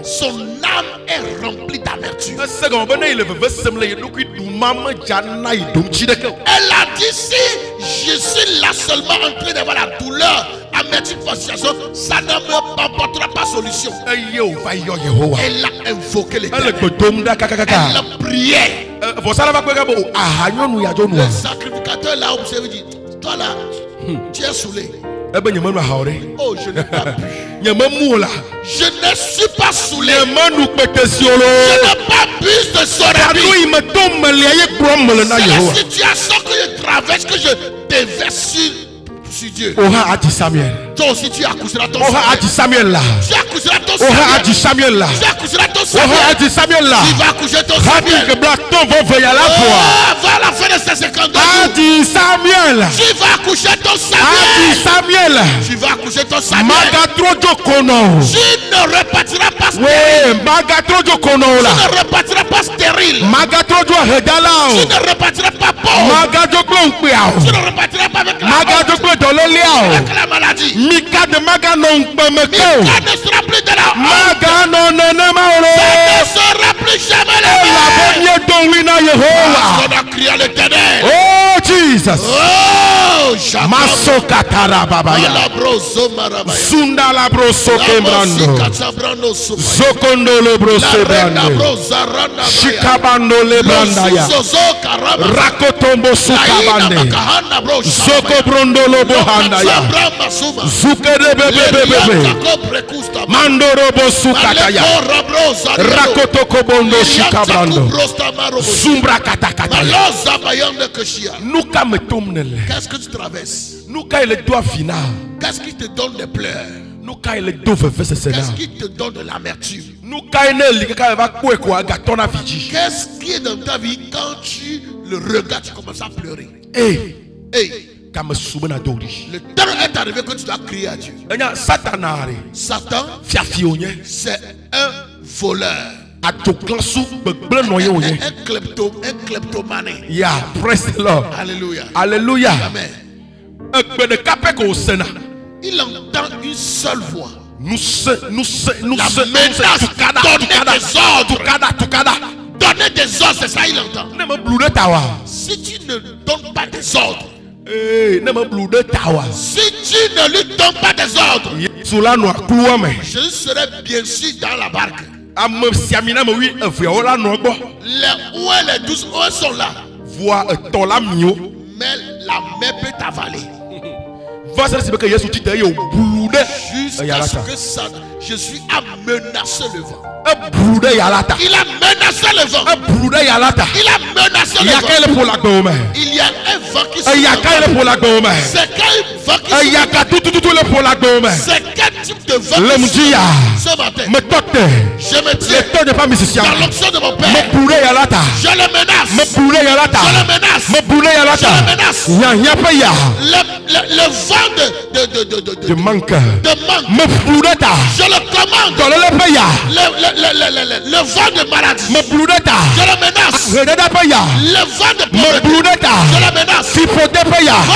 Son âme est remplie d'amertume. Elle a dit si je suis là seulement en train d'avoir la douleur, amertume, frustration, ça ne m'apportera pas solution. Elle a invoqué l'Éternel. Elle a prié. Le sacrificateur là observé dit toi là, tu es saoulé. Oh, je n'ai pas pu. Je ne suis pas saoulé. Je n'ai pas bu de sorabi. C'est la situation que je traverse, que je déverse sur Dieu. Toi aussi tu accoucheras ton Samuel. Tu accoucheras ton Samuel. Tu accoucheras ton Samuel. Tu vas accoucher ton Samuel. Avant la fin de ces 52 jours. Tu vas accoucher ton Samuel. Tu vas accoucher ton Samuel. Tu ne repartiras pas stérile. Tu ne repartiras pas stérile. Tu ne repartiras pas pauvre. Tu ne repartiras pas avec la maladie. Mika ne sera plus de la honte. Ça ne sera plus jamais la honte. On a crié à l'Éternel. Oh Jesus. Oh Masokatara babaya. Sunda la broso kembrando. Zokondo le broso brando. Shikabando le brandaya. Rakotombo sukabande. Zoko brondo lo bohandaya. Zukere bebe. Mandorobo sukataya. Rakotoko bondo shikabrando. Zumbra katakataya. Qu'est-ce que tu traverses? Qu'est-ce qui te donne des pleurs? Qu'est-ce qui te donne de l'amertume? Qu'est-ce qui est dans ta vie quand tu le regardes, tu commences à pleurer? Le temps est arrivé que tu dois crier à Dieu. Satan, c'est un voleur. Un kleptomane. Yeah, praise the Lord. Alléluia. Alléluia. Amen. Il entend une seule voix. La menace, donner des ordres, c'est ça il entend. Si tu ne donnes pas des ordres, si tu ne lui donnes pas des ordres, je serai bien sûr dans la barque. Les 12 sont là. Mais la mer peut t'avaler. Jusqu'à ce que ça, je suis à menacer le vent. Il a menacé le vent. Il a menacé le vent. Il y a un vent qui se lève. C'est quel vent qui se lève? C'est quel type de vent qui se lève? Ce matin, je me tiens dans l'option de mon père. Je le menace. Je le menace. Je le menace. Le vent de manque. Je le commande. Le vent de maladie. Je le menace. Le vent de pauvreté. Je le menace. Le vent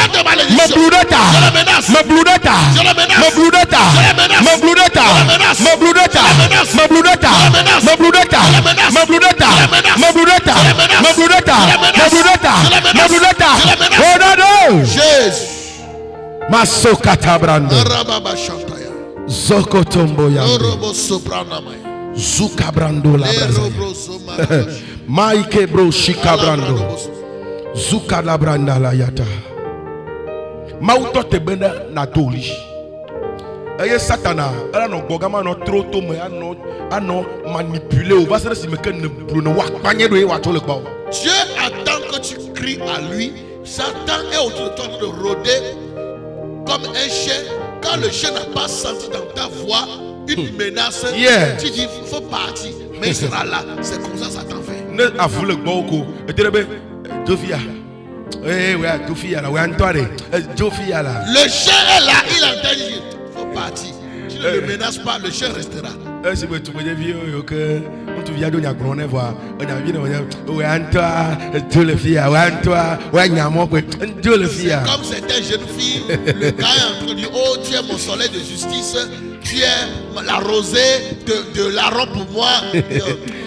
de malédiction. Je le menace. Je le menace. Jésus. Masokata brando. Zokotombo ya. Zuka brando la braza. Maike bro shika brando. Zuka la branda la yata. Mauto te benda na doli. Eye satana, elle no gogama no trop to me ano manipuler ou va se si me ken ne bruno wa panye do e wa to le gba. Dieu attend que tu cries à lui. Satan est autour de toi de rôder comme un chien. Quand le chien n'a pas senti dans ta voix une menace, tu dis il faut partir. Mais il sera là. C'est comme ça Satan fait. Ne avoue le gba et terebe Jofia. Eh ouais, Jofia là, ouais Antoine. Jofia là. Le chien est là, il entend dire il faut partir. Tu ne le menaces pas, le chien restera. Si tu me dis que tu viens de nous gronder voir, on a vu ouais Antoine, Dieu le fille, ouais Antoine, ouais Nyamo, Dieu le fille. Comme certaines jeunes filles, le gars est en train de dire oh tu es mon soleil de justice, tu es la rosée de l'arôme pour moi.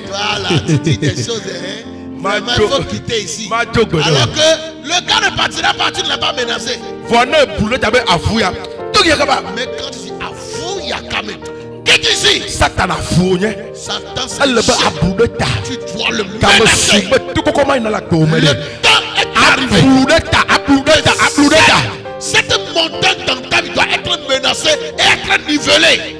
Voilà, tu dis des choses hein. Vraiment, il faut quitter ici. Alors que le gars ne partira pas, tu ne l'as pas menacé. Voilà, boulot t'avais avoué. Mais quand tu dis avoué, il y a quand même. Qu'est-ce que tu dis? Satan a fouillé. Satan, tu dois le menacer. Le temps est arrivé. Cette montagne dans ta vie doit être menacée et être nivelée.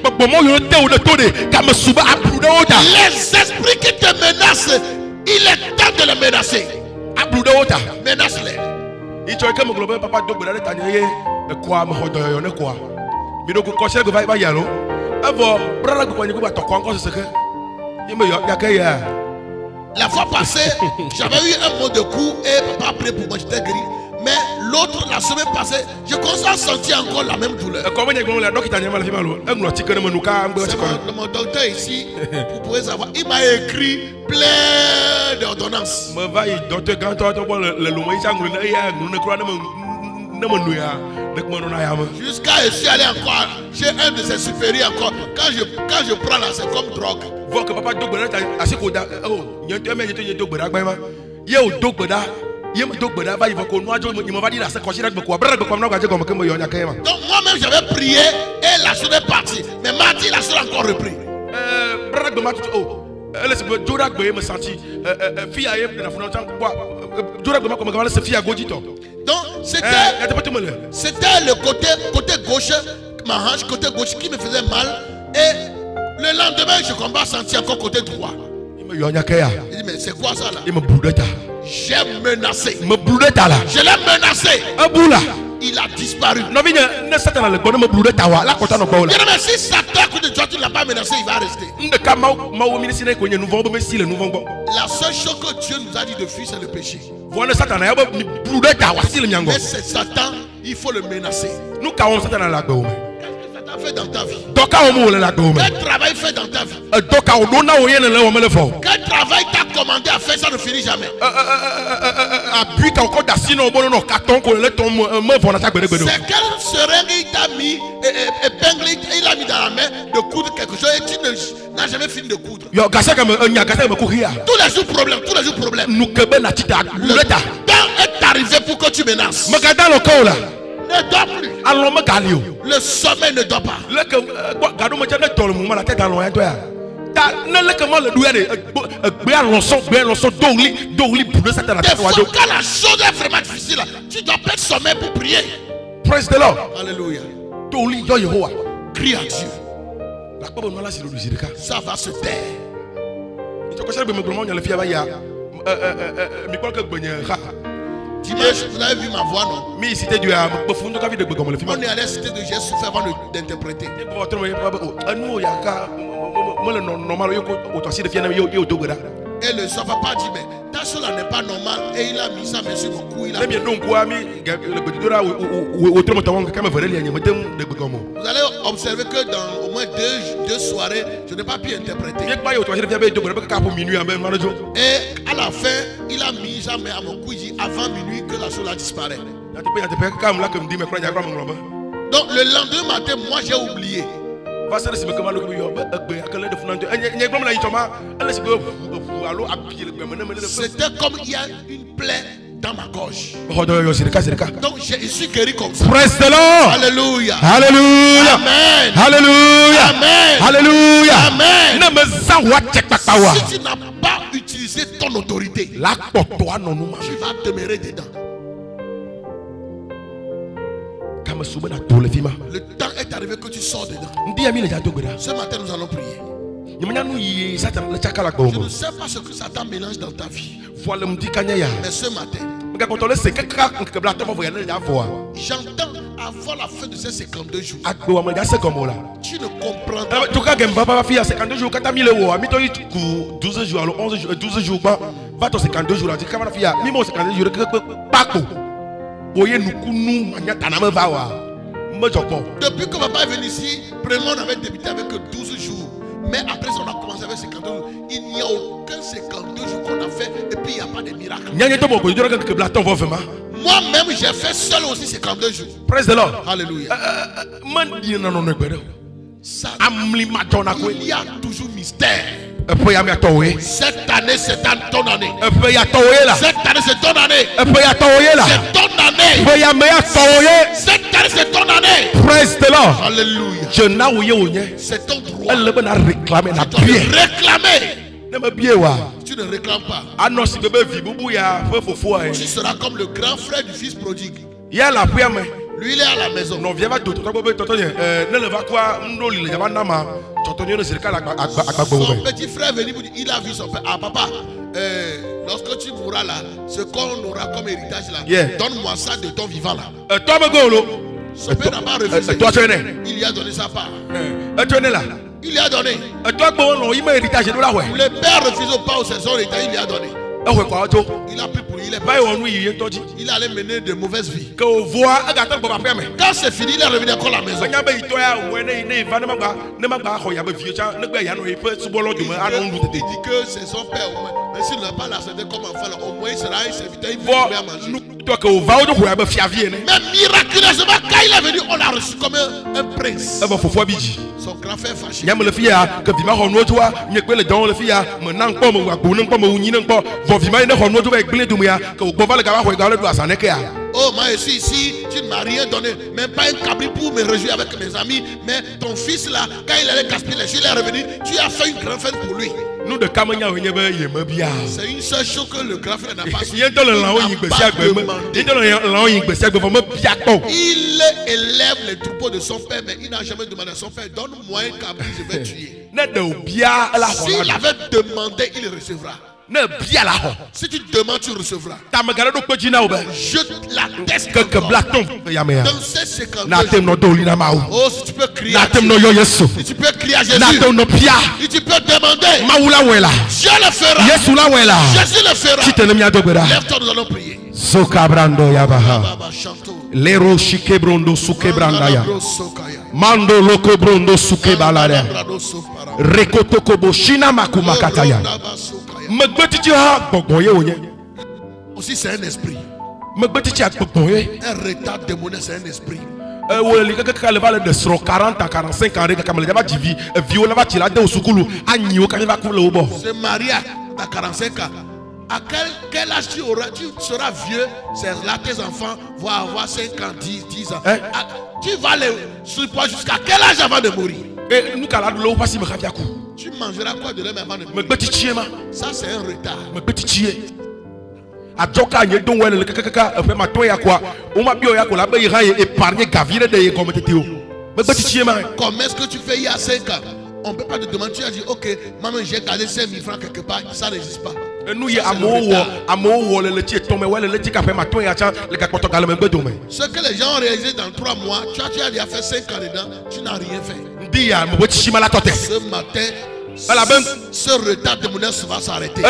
Les esprits qui te menacent, il est temps de les menacer. Menace-les. La fois passée, j'avais eu un mot de coup et papa a prié pour moi, j'étais guéri. Mais l'autre, la semaine passée, je commence à sentir encore la même douleur. Mon docteur ici, vous pouvez savoir, il m'a écrit plein d'ordonnances. Jusqu'à je suis allé encore chez un de ses supérieurs encore. Quand je prends là, c'est comme drogue. Donc moi-même j'avais prié et la chose est partie. Mais mardi la chose a encore repris. Donc c'était le côté gauche, ma hanche côté gauche qui me faisait mal. Et le lendemain je commence à sentir encore côté droit. Il dit mais c'est quoi ça là? J'ai menacé. Je l'ai menacé. Il a disparu. Bien aimé, si Satan à côté de toi, tu ne l'as pas menacé, il va rester. La seule chose que Dieu nous a dit de fuir, c'est le péché. Mais c'est Satan, il faut le menacer. Qu'est-ce que Satan fait dans ta vie? Quel travail fait dans ta vie? Quel travail t'a commandé à faire, ça ne finit jamais. C'est quel seringue il t'a mis, épingle, il a mis dans la main de coudre quelque chose et tu n'as jamais fini de coudre. Tous les jours problème, tous les jours problème. Le temps est arrivé pour que tu menaces. Ne dors plus. Le sommeil ne dort pas. Des fois, quand la chose est vraiment difficile, tu dois perdre sommeil pour prier. Praise the Lord. Alléluia. Crie à Dieu. Ça va se taire. Dimanche, vous avez vu ma voix, non? On est allé citer de j'ai souffert avant d'interpréter. Et le son papa dit, mais ta cela n'est pas normal. Et il a mis ça, mais sur mon cou, il a mis. Vous allez observer que dans au moins deux soirées, je n'ai pas pu interpréter. Et à la fin, il a mis ça, mais à mon cou, il dit avant minuit que la cela disparaît. Donc le lendemain matin, moi j'ai oublié. C'était comme il y a une plaie dans ma gorge. Donc je suis guéri comme ça. Praise the Lord. Alléluia. Alléluia. Amen. Alléluia. Amen. Alléluia. Amen. Si tu n'as pas utilisé ton autorité, tu vas demeurer dedans. Le temps est arrivé que tu sors dedans. Ce matin, nous allons prier. Je ne sais pas ce que Satan mélange dans ta vie. Mais ce matin, j'entends avant la fin de ces 52 jours. Tu ne comprends pas. Depuis que papa est venu ici, premièrement on avait débuté avec 12 jours. Mais après on a commencé avec 52 jours. Il n'y a aucun 52 jours qu'on a fait et puis il n'y a pas de miracle. Moi-même j'ai fait seul aussi 52 jours. Praise the Lord. Alléluia. Ça, il y a toujours mystère. Cette année c'est ton année. Cette année c'est ton année. C'est ton année. Cette année c'est ton année. Praise the Lord. Alléluia. C'est ton droit. Tu dois réclamer. Tu ne réclames pas. Tu seras comme le grand frère du fils prodigue. Lui il est à la maison. Son petit frère est venu pour dire, il a vu son père. Ah papa, lorsque tu mourras là, ce qu'on aura comme héritage là, donne-moi ça de ton vivant là. Son père n'a pas refusé. Il lui a donné sa part. Il lui a donné. Le père refuse pas au son héritage, il lui a donné. Il a pris pour lui, il allait mener de mauvaises vies. Quand c'est fini, il est revenu encore à la maison. Il dit que c'est son père. Mais s'il n'a pas l'accepté comme enfant, au moins il sera un serviteur, il peut trouver à manger. Mais miraculeusement, quand il est venu, on l'a reçu comme un prince. Son grand frère fâché. Oh, moi je suis ici, tu ne m'as rien donné, même pas un cabri pour me réjouir avec mes amis. Mais ton fils là, quand il allait gaspiller les choses, il est revenu, tu as fait une grande fête pour lui. C'est une seule chose que le grand frère n'a pas su. Il élève les troupeaux de son père, mais il n'a jamais demandé à son père, donne-moi un cabri, je vais tuer. S'il avait demandé, il recevra. Si tu demandes, tu recevras. Je l'atteste dans ces 52 jours. Oh, si tu peux crier à Dieu, si tu peux crier à Jésus, si tu peux demander, Dieu le fera. Jésus le fera. Lève-toi, nous allons prier. Sokabrando yabaha. Lero shikebrondo sukebrandaya. Mando lokobrondo sukebalaya. Rekotokobo shina makumakataya. Aussi c'est un esprit. Un retard démoniaque, c'est un esprit. 40 à 45 ans, se marier à 45 ans. À quel âge tu seras vieux? C'est là tes enfants vont avoir 5 ans, 10 ans. Tu vas les supporter jusqu'à quel âge avant de mourir? Tu mangeras quoi de l'homme avant de mourir? Ça c'est un retard. Comment est-ce que tu fais il y a 5 ans? On ne peut pas te demander, tu as dit ok, maman j'ai gardé 5 000 francs quelque part, ça n'existe pas. Ce que les gens ont réalisé dans 3 mois, tu as déjà fait 5 ans dedans, tu n'as rien fait. Ce matin, ce retard démoniaque va s'arrêter.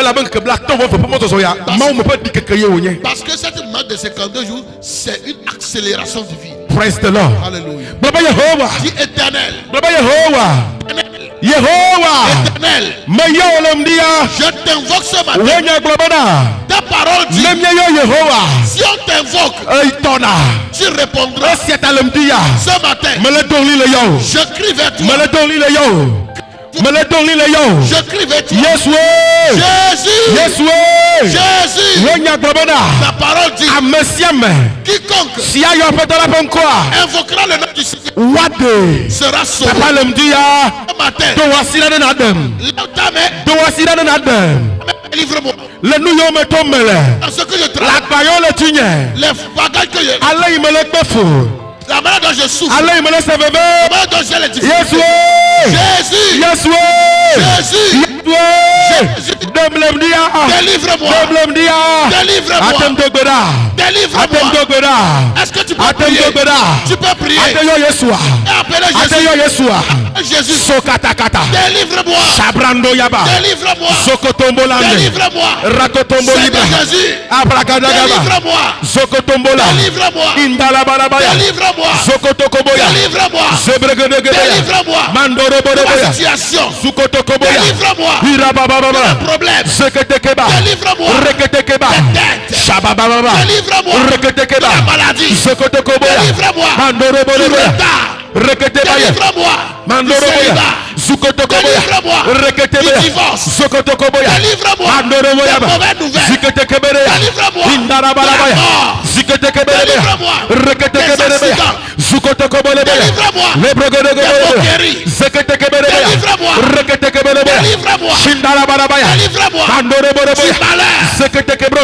Parce que cette marque de 52 jours, c'est une accélération divine. Praise the Lord. Alléluia. Jehovah. Dis éternel. Yehovah. Éternel. Je t'invoque ce matin. Ta parole dit. Si on t'invoque, tu répondras. Ce matin, je crie vers toi. Je crie vers toi. Jésus. Ta parole dit. Quiconque invoquera le nom du Seigneur sera sauvé. Ce matin, délivre-moi. Ce que je travaille, les bagages que je... La manière dont je souffre. La manière dont j'ai les difficultés. Jésus. Délivre-moi. Est-ce que tu peux prier? Tu peux prier. Appeler Jésus. Délivre-moi. Délivre-moi. Délivre-moi. Seigneur Jésus. Délivre-moi. Délivre-moi. Délivre-moi. Délivre-moi. De ma situation. Délivre-moi. De mon problème. Délivre-moi. Des dettes. Délivre-moi. De la maladie. Délivre-moi. Du retard. Délivre-moi. Du célibat. Délivre-moi. Du divorce. Délivre-moi. Des mauvaises nouvelles. Délivre-moi. De la mort. Délivre-moi. Des accidents. Délivre-moi. Des moqueries. Délivre-moi. Délivre-moi. Délivre-moi. Du malheur.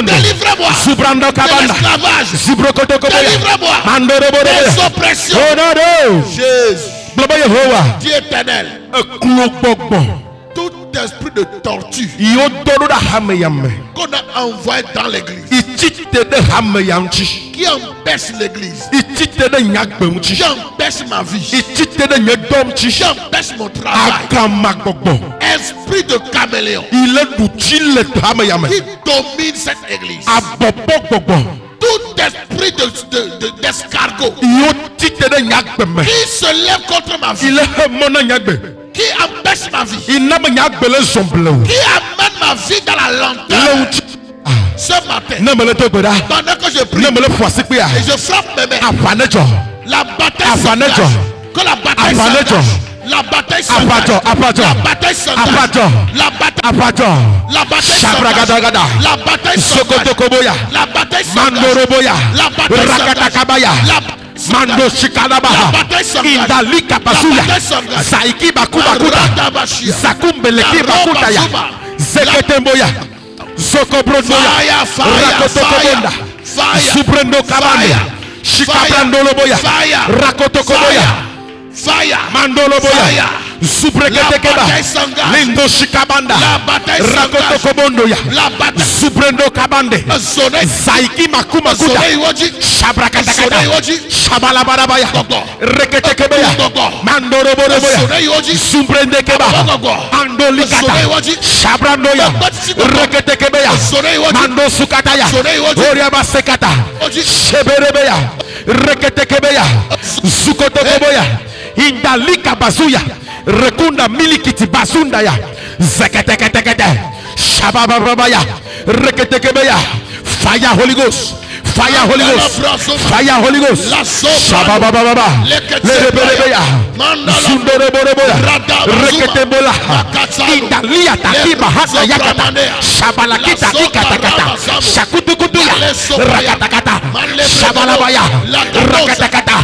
Délivre-moi. De l'esclavage. Délivre-moi. Des oppressions. Jésus. Dieu éternel. Tout esprit de torture qu'on a envoyé dans l'église, qui empêche l'église, qui empêche ma vie, qui empêche mon travail, esprit de caméléon qui domine cette église, tout esprit d'escargot qui se lève contre ma vie, qui empêche ma vie, qui amène ma vie dans la lenteur. Ce matin, pendant que je prie et je frappe mes mains, la bataille s'engage. Que la bataille s'engage. La bataille s'engage. La bataille s'engage. La bataille s'engage. La bataille s'engage. La bataille s'engage. La bataille s'engage. Mando Shikalabaha Indalika Basuya Saiki Bakubakuta Zakumbeleki Bakutaya Zeketemboya Zokobrondoya Rakotokobonda Subrendo Kabane Shikabrandoloboya Rakotokoboya Fire, Mandoloboya Subreketekeba Lindo Shikabanda Rakotokobondoya Subrendo Kabande Zaiki Makumakuta Shabrakataka Shabalabarabaya Reketekebeya Mandoroboya Subrendekeba Andolikata Shabrandoya Reketekebeya Mando Sukataya Oriaba Sekata Sheberebeya Reketekebeya Zukotokoboya Indalika Bazuya Rekunda Milikiti Basundaya Zeketekete Shabababaya Reketekebeya Fire Holy Ghost. Fire Holy Ghost. Fire Holy Ghost. Shababababa. Lereberebeya. Zundoreboya. Reketebola. Indalia takiba hata yakata. Shabalakita ikatakata. Shakutukutuya. Rakatakata. Shabalabaya. Rakatakata.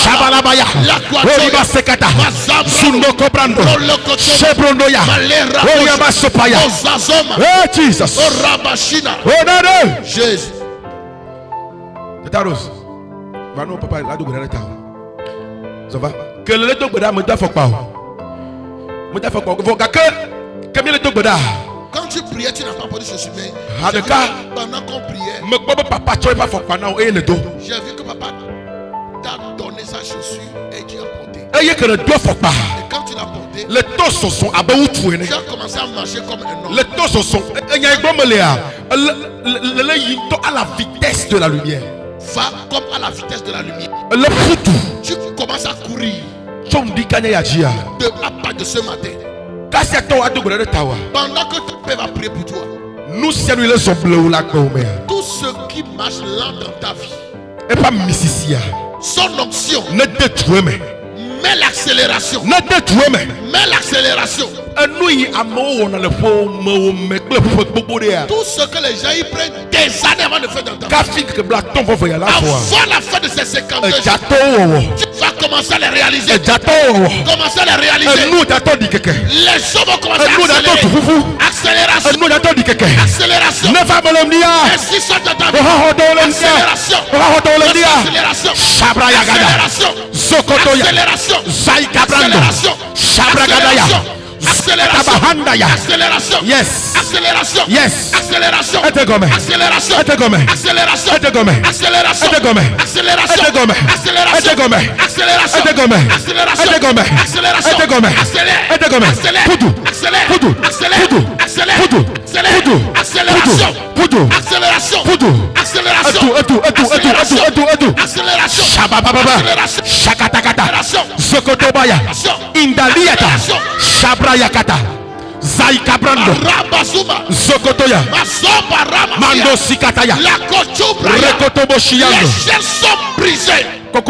Shabalabaya. Oriba sekata. Zundoko brando. Shebrondoya. Oriba sopaya. Oh Jesus. Oh no. Jesus. Taros, va non papa là de gouverner ta. Ça va? Que le to goda me ta fokpa. Me ta fokpa. Faut que le to goda. Quand tu priais, tu n'as pas posé ce chemin. Pendant qu'on priait, me papa tu pas fokpa na et le dos. J'ai vu que papa t'a donné sa chaussure et tu as porté. Et que le dos fokpa. Et quand tu l'as porté, Les tosses sont à Baou Touene. Tu as commencé à marcher comme un homme. Les tosses sont à la vitesse de la lumière. Va comme à la vitesse de la lumière. Le foutu. Tu commences à courir. De À part de ce matin. Pendant que ton père va prier pour toi. Nous saluons son bleu la gomme. Tout ce qui marche lent dans ta vie. Et pas Mississia. Son onction. Ne détruis mais. Mets l'accélération. Ne détruis mais. Mets l'accélération. Tout ce que les gens y prennent des années avant de faire dans ta vie. Avant la fin de ces 52 jours, tu vas commencer à les réaliser. Commencer à les réaliser. Les gens vont commencer à accélérer. Accélération. Accélération. Ainsi sont dans ta vie. Accélération. Accélération. Accélération. Accélération. Accélération. Accélération. Accélération. Yes. Accélération. Yes. Accélération. Accélération. Accélération. Accélération. Accélération. Accélération. Accélération. Shabrayakata Zaika Brando Zokotoya Mando Sikataya Rekotobo Shiando. Les chaînes sont brisées. Les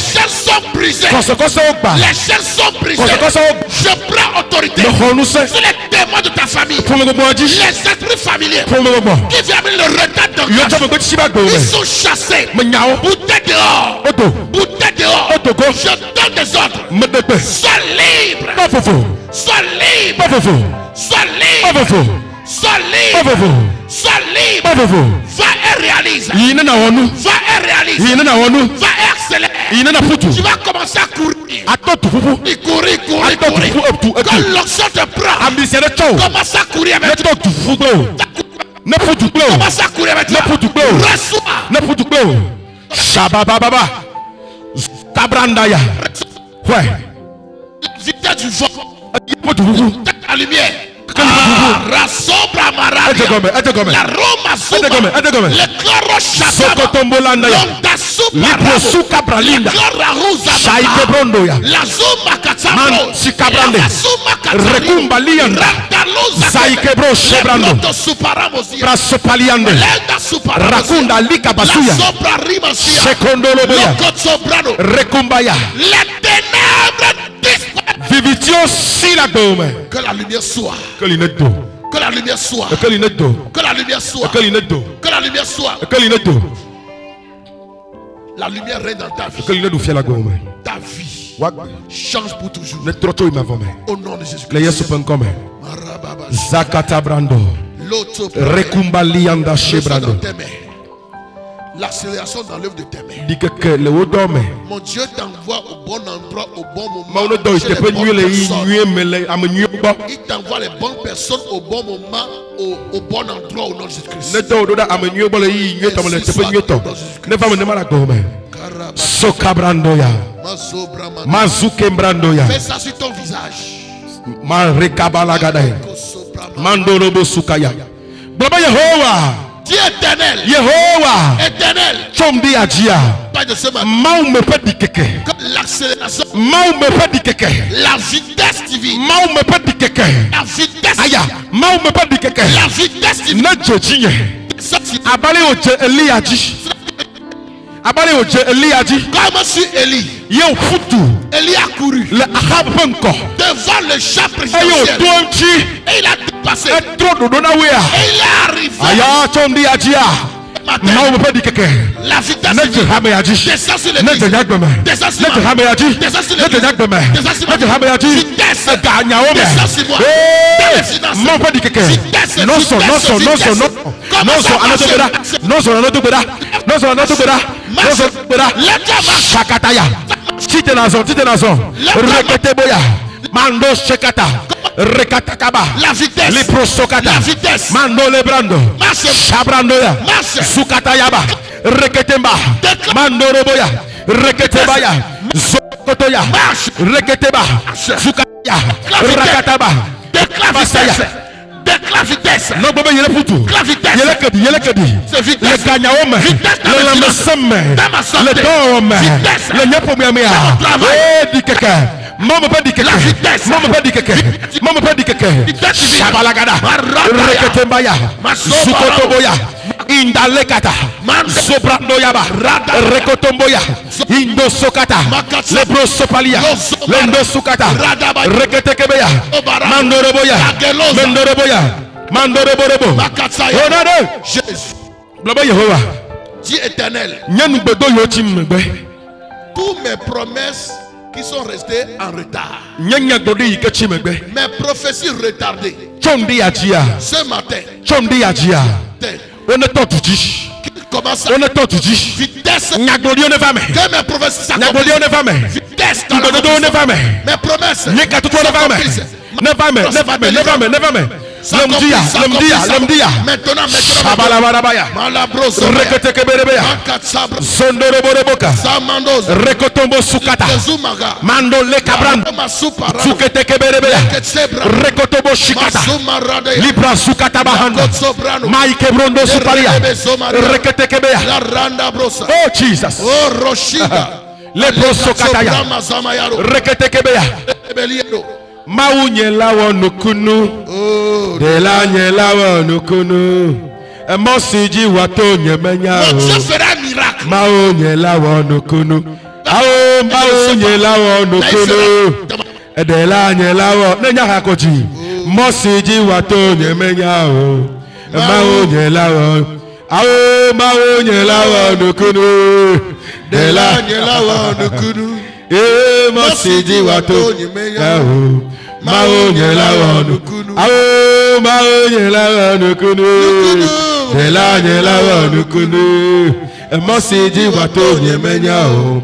chaînes sont brisées. Les chaînes sont brisées. Je prends autorité sur les témoins de ta famille. Les esprits familiers qui viennent le retard dans ta vie. Ils sont chassés. Bouteille dehors. Bouteille dehors. Je donne des ordres. Sois libre. Sois libre. Sois libre. Sois libre. Sois libre. Va et réalise. Va et réalise. Va et accélère. Tu vas commencer à courir. Courir. Quand l'onction te prend, commence à courir avec toi. Commence à courir avec toi. Reçois. Shabababa Tabrandaya. Ouais. Vitesse du vent. La lumière. La Roma Soba, le chloro Shataba, l'onda Soba, la Zuma Katsambro, la Zuma Katsambro, Zaikebro Shebrando, Brasopaliande, Rakunda Lika Basuya, Shekondolo Boya, Rekumbaya, les ténèbres disparaissent. Vivitio Silagome. Que la lumière soit. Que la lumière soit. Que la lumière soit. Que la lumière soit. Que la lumière soit. La lumière règne dans ta vie. Ta vie change pour toujours. Au nom de Jésus-Christ. Zakata Brando. Rekumbalianda Shebrando. L'accélération dans l'œuvre de tes mains. Mon Dieu t'envoie au bon endroit, au bon moment. Il t'envoie les bonnes personnes au bon moment, au bon endroit, au nom de Jésus-Christ. Sokabrandoya. Mazukembrandoya. Fais ça sur ton visage. Mandorobo Sukaya. Baba Yehovah. Dieu éternel. Yehovah. Éternel. Chombi Adjia. Pas de ce matin. Maume pedi keke. L'accélération. Maume pedi keke. La vitesse divine. Maume pedi keke. La vitesse. Aya. Maume pedi keke. La vitesse divine. Ne jojinye. Abale oje Eliaji. Abale oje Eliaji. Comme sur Élie. Yo futu. Élie a couru. Le Ahab penko. Devant le chat présidentiel. Et il a dépassé. Et il est arrivé. Aya chombi Adjia. Maume pedi keke. La vitesse Ne jahameyaji. descend sur Ne l'église. jahameyaji. Descend sur Ne moi. jahameyaji. Descends sur Ne l'église. jahameyaji. Descends sur Ne moi. jahameyaji. Vitesse. Ganyaome. Descends sur moi. Dans les finances. Mon pedi keke. Vitesse. Non so. Shakataya. Tite nazon. Rekete boya. Mando shekata. Rekatakaba. La vitesse. Liprosokata. La vitesse. Mando lebrando. Marche. Shabrandoya. Marche. Sukatayaba. Reketemba. Mando roboya. Reketebaya. Zokotoya. Marche. Reketeba. Sukataya. Rakataba. Déclare vitesse. Déclare vitesse. Non, bébé, il est pour tout. Il est que dit, il est que dit. Le gagnant, le lamassem, le dôme, le nyapomia. Eh, dit quelqu'un. Maman pas dit quelqu'un. Maman pas dit quelqu'un. Maman pas dit quelqu'un. Shabalagada. Reketembaya. Sukotoboya. Indalekata. Sobrandoyaba. Rekotomboya. Indosokata. Lebrosopalia. Lendosukata. Reketekebeya. Mandoroboya. Mandoroboya. Mandorobo. Jésus. Blaba Yehovah. Dis éternel. Toutes mes promesses qui sont restées en retard. Mes prophéties retardées. Ce matin. Commence à vitesse. Que mes prophéties s'accomplissent. Vitesse dans la mes promesses. Maintenant. Rekotombo sukata. Mando le cabran. Sukete keberebe. Rekotobo shikata. Libra sukata bahanda. Mai kebrondo supalia. Rekete kebea. Oh Jesus. Oh Roshida. Le brosokataya. Rekete kebea. Maunye lawo nukunu. De la nye lawo nukunu. Emosiji wato nyemenya. Dieu fera un miracle. Maunye lawo nukunu. Ao maunye lawo nukunu. De la nye lawo nenya hakoji. Mosiji wato nyemenya o. Maunye lawo. Ao maunye lawo nukunu. De la nye lawo nukunu. Mosiji wato nyemenya o. Maunye lawo nukunu. Ao maunye lawo nukunu. De la nye lawo nukunu. Mosiji wato nyemenya o.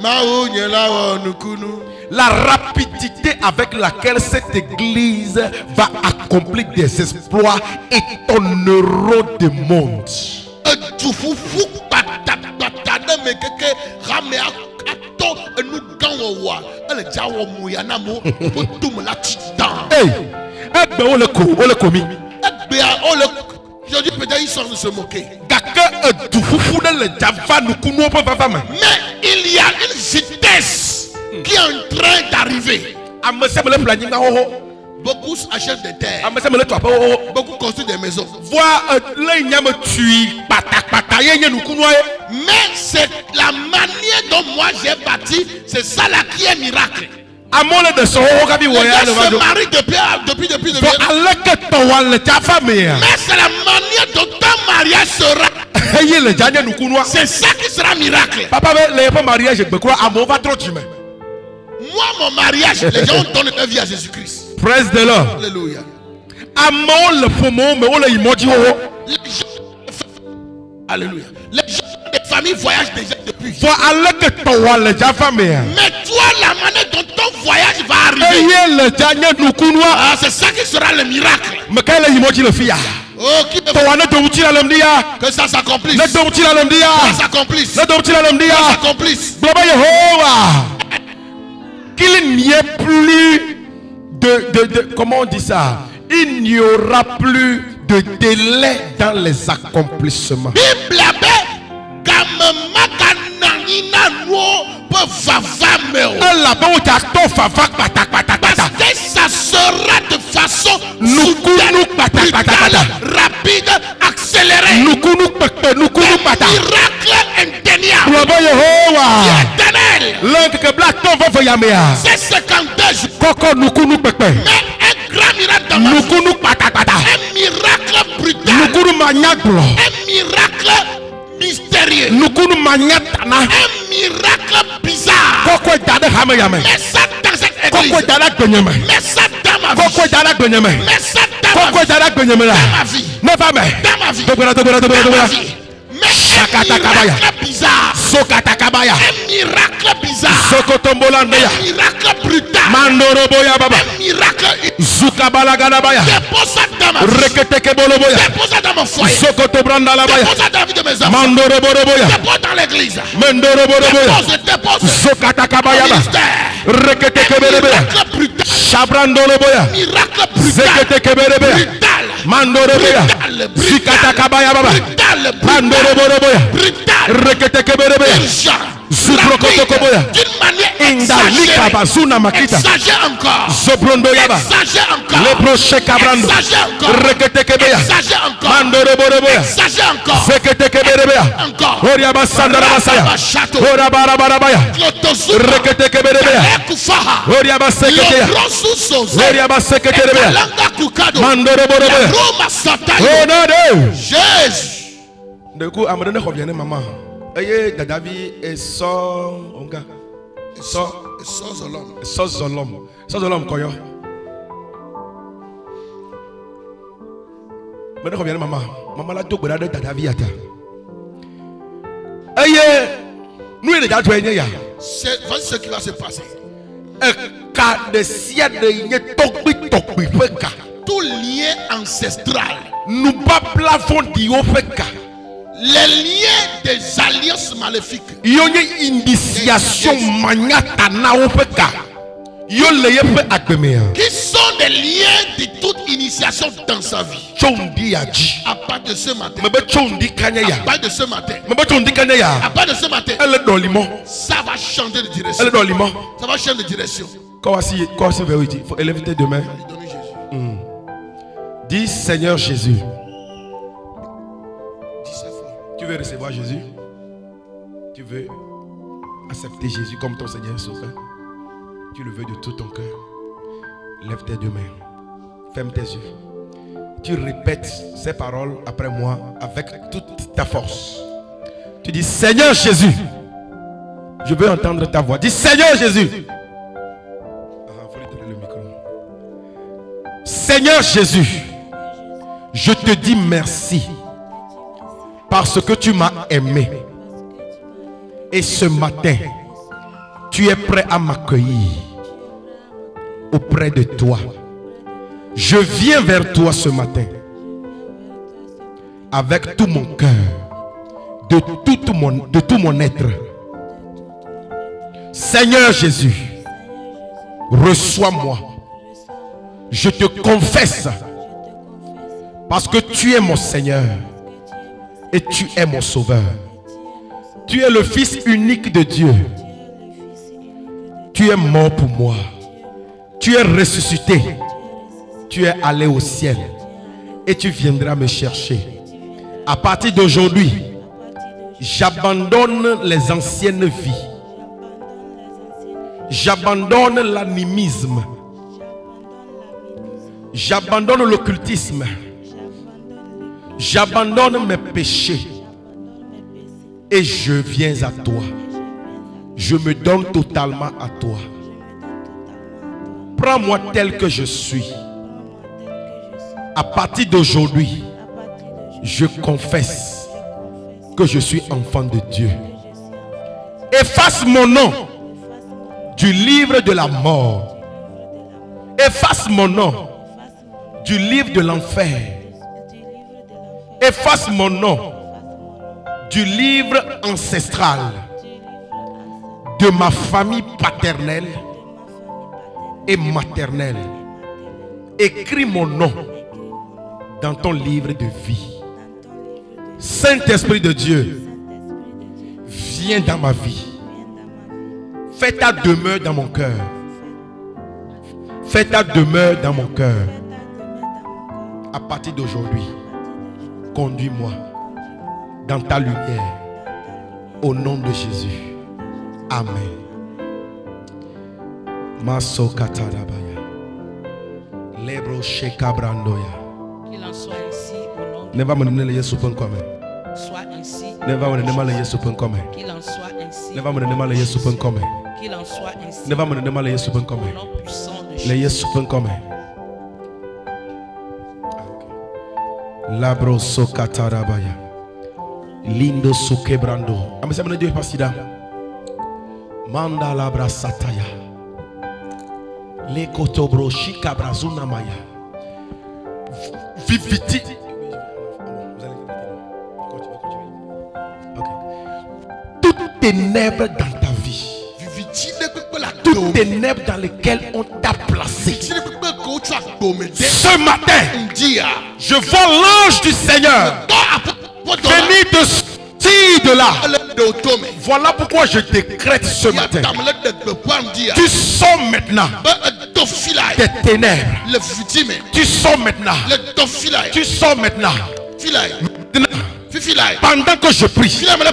Maunye lawo nukunu. La rapidité avec laquelle cette église va accomplir des exploits étonneront des mondes. Je dis peut-être ils sont de se moquer. Mais il y a une vitesse qui est en train d'arriver. Beaucoup achètent des terres. Beaucoup construisent des maisons. Mais c'est la manière dont moi j'ai bâti. C'est ça là qui est miracle. Les gens se marient depuis. Mais c'est la manière dont ton mariage sera. C'est ça qui sera miracle. Moi, mon mariage, les gens donnent leur vie à Jésus-Christ. Praise the Lord. Alléluia. Les gens des familles voyagent déjà depuis. Mais toi, la manière dont ton voyage va arriver, c'est ça qui sera le miracle. Oh, que ça s'accomplisse. Que ça s'accomplisse. Qu'il n'y ait plus comment on dit ça? Il n'y aura plus de délai dans les accomplissements. Ça sera de façon soudaine, rapide, accélérée. Miracle indéniable. C'est 52 jours. Mais un grand miracle dans ma vie. Un miracle brutal. Un miracle mystérieux. Un miracle bizarre. Mais ça dans cette église. Mais ça dans ma vie. Miracle bizarre. Un miracle bizarre. Un miracle brutal. Un miracle. Dépose ça dans ma vie. Dépose ça dans mon foyer. Dépose ça dans la vie de mes enfants. Dépose dans l'église. Dépose. Au ministère. Un miracle brutal. Miracle brutal. D'une manière exagère encore. Exagère encore. Voici ce qui va se passer. Tout lien ancestral, les liens des alliances maléfiques, qui sont des liens de toute initiation dans sa vie. À part de ce matin, à part de ce matin, à part de ce matin, ça va changer de direction. Ça va changer de direction. Dis Seigneur Jésus. Tu veux recevoir Jésus? Tu veux accepter Jésus comme ton Seigneur et Sauveur? Tu le veux de tout ton cœur? Lève tes deux mains. Ferme tes yeux. Tu répètes ces paroles après moi avec toute ta force. Tu dis Seigneur Jésus. Je veux entendre ta voix. Dis Seigneur Jésus. Faut lui donner le micro. Seigneur Jésus, je te dis merci parce que tu m'as aimé. Et ce matin, tu es prêt à m'accueillir auprès de toi. Je viens vers toi ce matin avec tout mon cœur, de tout mon être. Seigneur Jésus, reçois-moi. Je te confesse parce que tu es mon Seigneur et tu es mon Sauveur. Tu es le Fils unique de Dieu. Tu es mort pour moi. Tu es ressuscité. Tu es allé au ciel et tu viendras me chercher. À partir d'aujourd'hui, j'abandonne les anciennes vies. J'abandonne l'animisme. J'abandonne l'occultisme. J'abandonne mes péchés. Et je viens à toi. Je me donne totalement à toi. Prends-moi tel que je suis. À partir d'aujourd'hui, je confesse que je suis enfant de Dieu. Efface mon nom du livre de la mort. Efface mon nom du livre de l'enfer. Efface mon nom du livre ancestral de ma famille paternelle et maternelle. Écris mon nom dans ton livre de vie. Saint-Esprit de Dieu, viens dans ma vie. Fais ta demeure dans mon cœur. Fais ta demeure dans mon cœur. À partir d'aujourd'hui, conduis-moi dans ta lumière. Au nom de Jésus. Amen. Maso katarabaya. Lebro shekabrandoya. Qu'il en soit ainsi au nom de Ne va me donner le Yesu point com. soit ainsi. Ne va me donner le Yesu point com. Qu'il en soit ainsi. Ne va me donner le Yesu point com. Qu'il en soit ainsi. Ne va me donner le Yesu point com. Au nom puissant de Le Jésus. Yesu point com. Labro sokatarabaya. Lindo sukebrando. Amesema Dieu pasida. Manda labra sataya. Le kotobro shikabrazuna maya. Viviti. Toutes ténèbres dans ta vie. Toutes ténèbres dans lesquelles on t'a placé. brisé. Ce matin, je vois l'ange du Seigneur venir de sortir de là. Voilà pourquoi je décrète ce matin. Tu sors maintenant des ténèbres. Tu sors maintenant. Tu sors maintenant. Pendant que je prie, pendant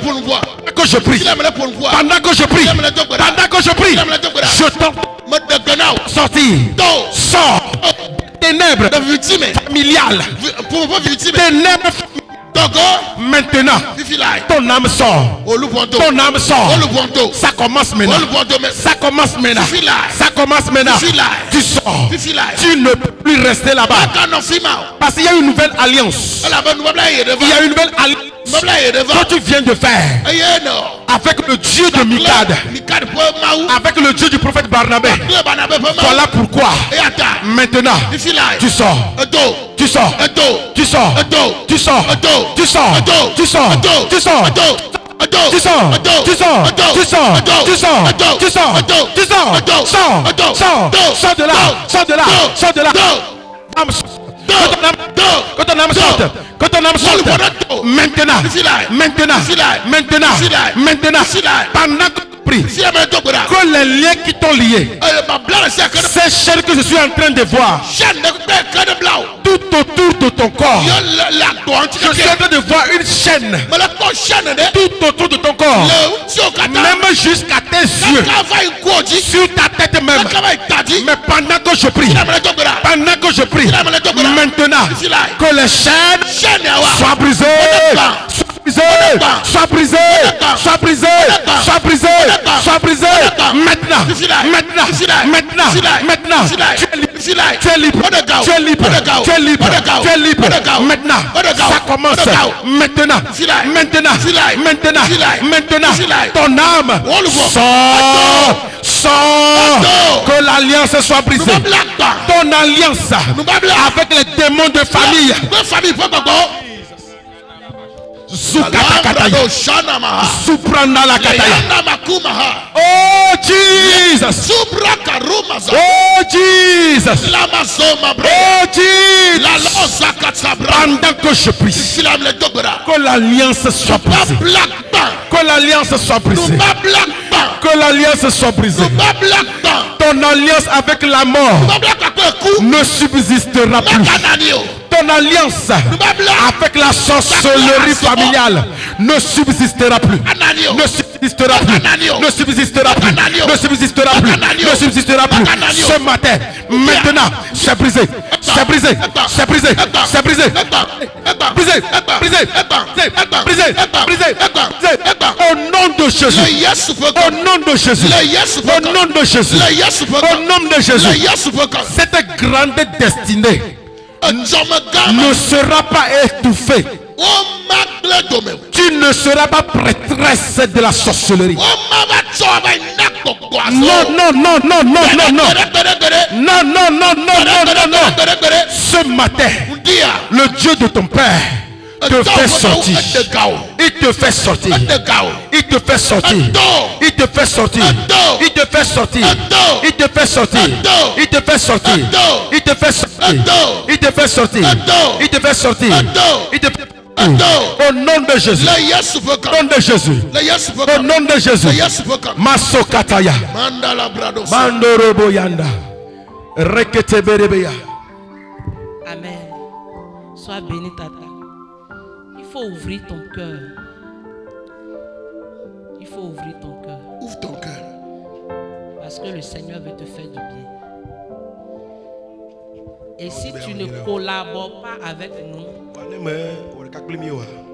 que je prie, pendant que je prie, pendant que je prie, je t'en sortir. Sors. Ténèbres familiales. Ténèbres maintenant. Ton âme sort. Ton âme sort. Ça commence maintenant. Ça commence maintenant. Ça commence maintenant. Tu sors. Tu ne peux plus rester là-bas. Parce qu'il y a une nouvelle alliance. Il y a une nouvelle alliance que tu viens de faire avec le Dieu de Mikad, avec le Dieu du prophète Barnabé. Voilà pourquoi maintenant tu sors. Tu sors. Tu sors. Tu sors. Tu sors. Tu sors. Tu sors. Tu sors, tu sors, tu sors, tu sors, tu sors, tu sors, sors de là, sors de là, sors de là. Quand ton âme sorte, quand ton âme sorte, maintenant, pendant que tu pries, que les liens qui t'ont lié, ces chaînes que je suis en train de voir, tout autour de ton corps, je suis en train de voir une chaîne tout autour de ton corps, même jusqu'à tes yeux, sur ta tête même. Mais pendant que je prie, maintenant que les chaînes soient brisées, soient brisées, soient brisées, soient brisées, soient brisées. Maintenant, tu es libre, tu es libre, tu es libre, tu es libre. Maintenant, ça commence. Maintenant, ton âme sort, que l'alliance soit brisée. Ton alliance avec les démons de famille. Oh Jesus. Oh Jesus. Oh Jesus. Pendant que je prie, que l'alliance soit brisée. Que l'alliance soit brisée. Que l'alliance soit brisée. Ton alliance avec la mort ne subsistera plus. Ton alliance avec la sorcellerie familiale ne subsistera plus. Ne subsistera plus. Ne subsistera plus. Ne subsistera plus. Ne subsistera plus. Ce matin, maintenant, c'est brisé. C'est brisé. C'est brisé. C'est brisé. Brisé. Brisé. Brisé. Brisé. Au nom de Jésus. Au nom de Jésus. Au nom de Jésus. Au nom de Jésus. Cette grande destinée ne sera pas étouffée. Tu ne seras pas prêtresse de la sorcellerie. Non, non, non, non, non, non, non. Non, non, non, non, non, non. Ce matin, le Dieu de ton père te fait sortir. Il te fait sortir. Il te fait sortir. Il te fait sortir. Il te fait sortir. Il te fait sortir. Il te fait sortir. Il te fait sortir. Il te fait sortir. Il te fait sortir. Il te fait au nom de Jésus. Au nom de Jésus. Au nom de Jésus. Masokataya. Mandorobo yanda. Reketeberebeya. Amen. Sois béni, Tata. Il faut ouvrir ton cœur. Il faut ouvrir ton cœur. Ouvre ton cœur. Parce que le Seigneur veut te faire du bien. Et si tu ne collabores pas avec nous,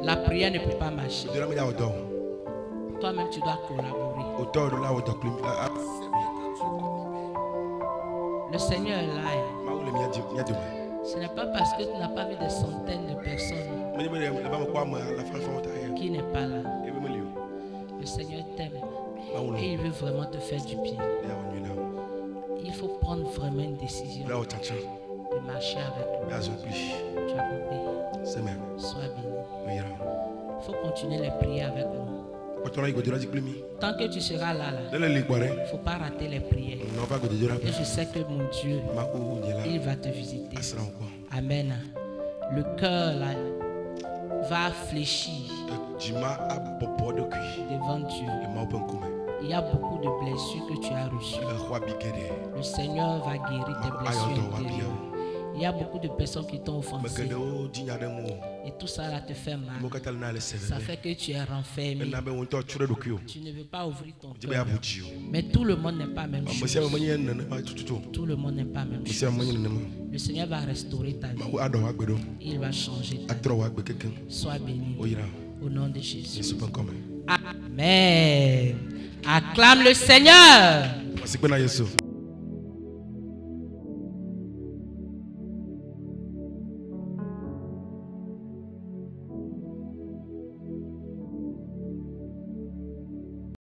la prière ne peut pas marcher. Toi-même, tu dois collaborer. Le Seigneur est là. Ce n'est pas parce que tu n'as pas vu des centaines de personnes qui n'est pas là. Le Seigneur t'aime et il veut vraiment te faire du bien. Il faut prendre vraiment une décision de marcher avec lui. Tu as compris? Sois béni. Il faut continuer les prières avec nous. Tant que tu seras là, il ne faut pas rater les prières. Et je sais que mon Dieu, il va te visiter. Amen. Le cœur là va fléchir devant Dieu. Il y a beaucoup de blessures que tu as reçues. Le Seigneur va guérir tes blessures intérieures. Il y a beaucoup de personnes qui t'ont offensé. Et tout ça là te fait mal. Ça fait que tu es renfermé. Tu ne veux pas ouvrir ton cœur. Mais tout le monde n'est pas même chose. Tout le monde n'est pas même chose. Le Seigneur va restaurer ta vie. Il va changer ta vie. Sois béni. Au nom de Jésus. Amen. Acclame le Seigneur.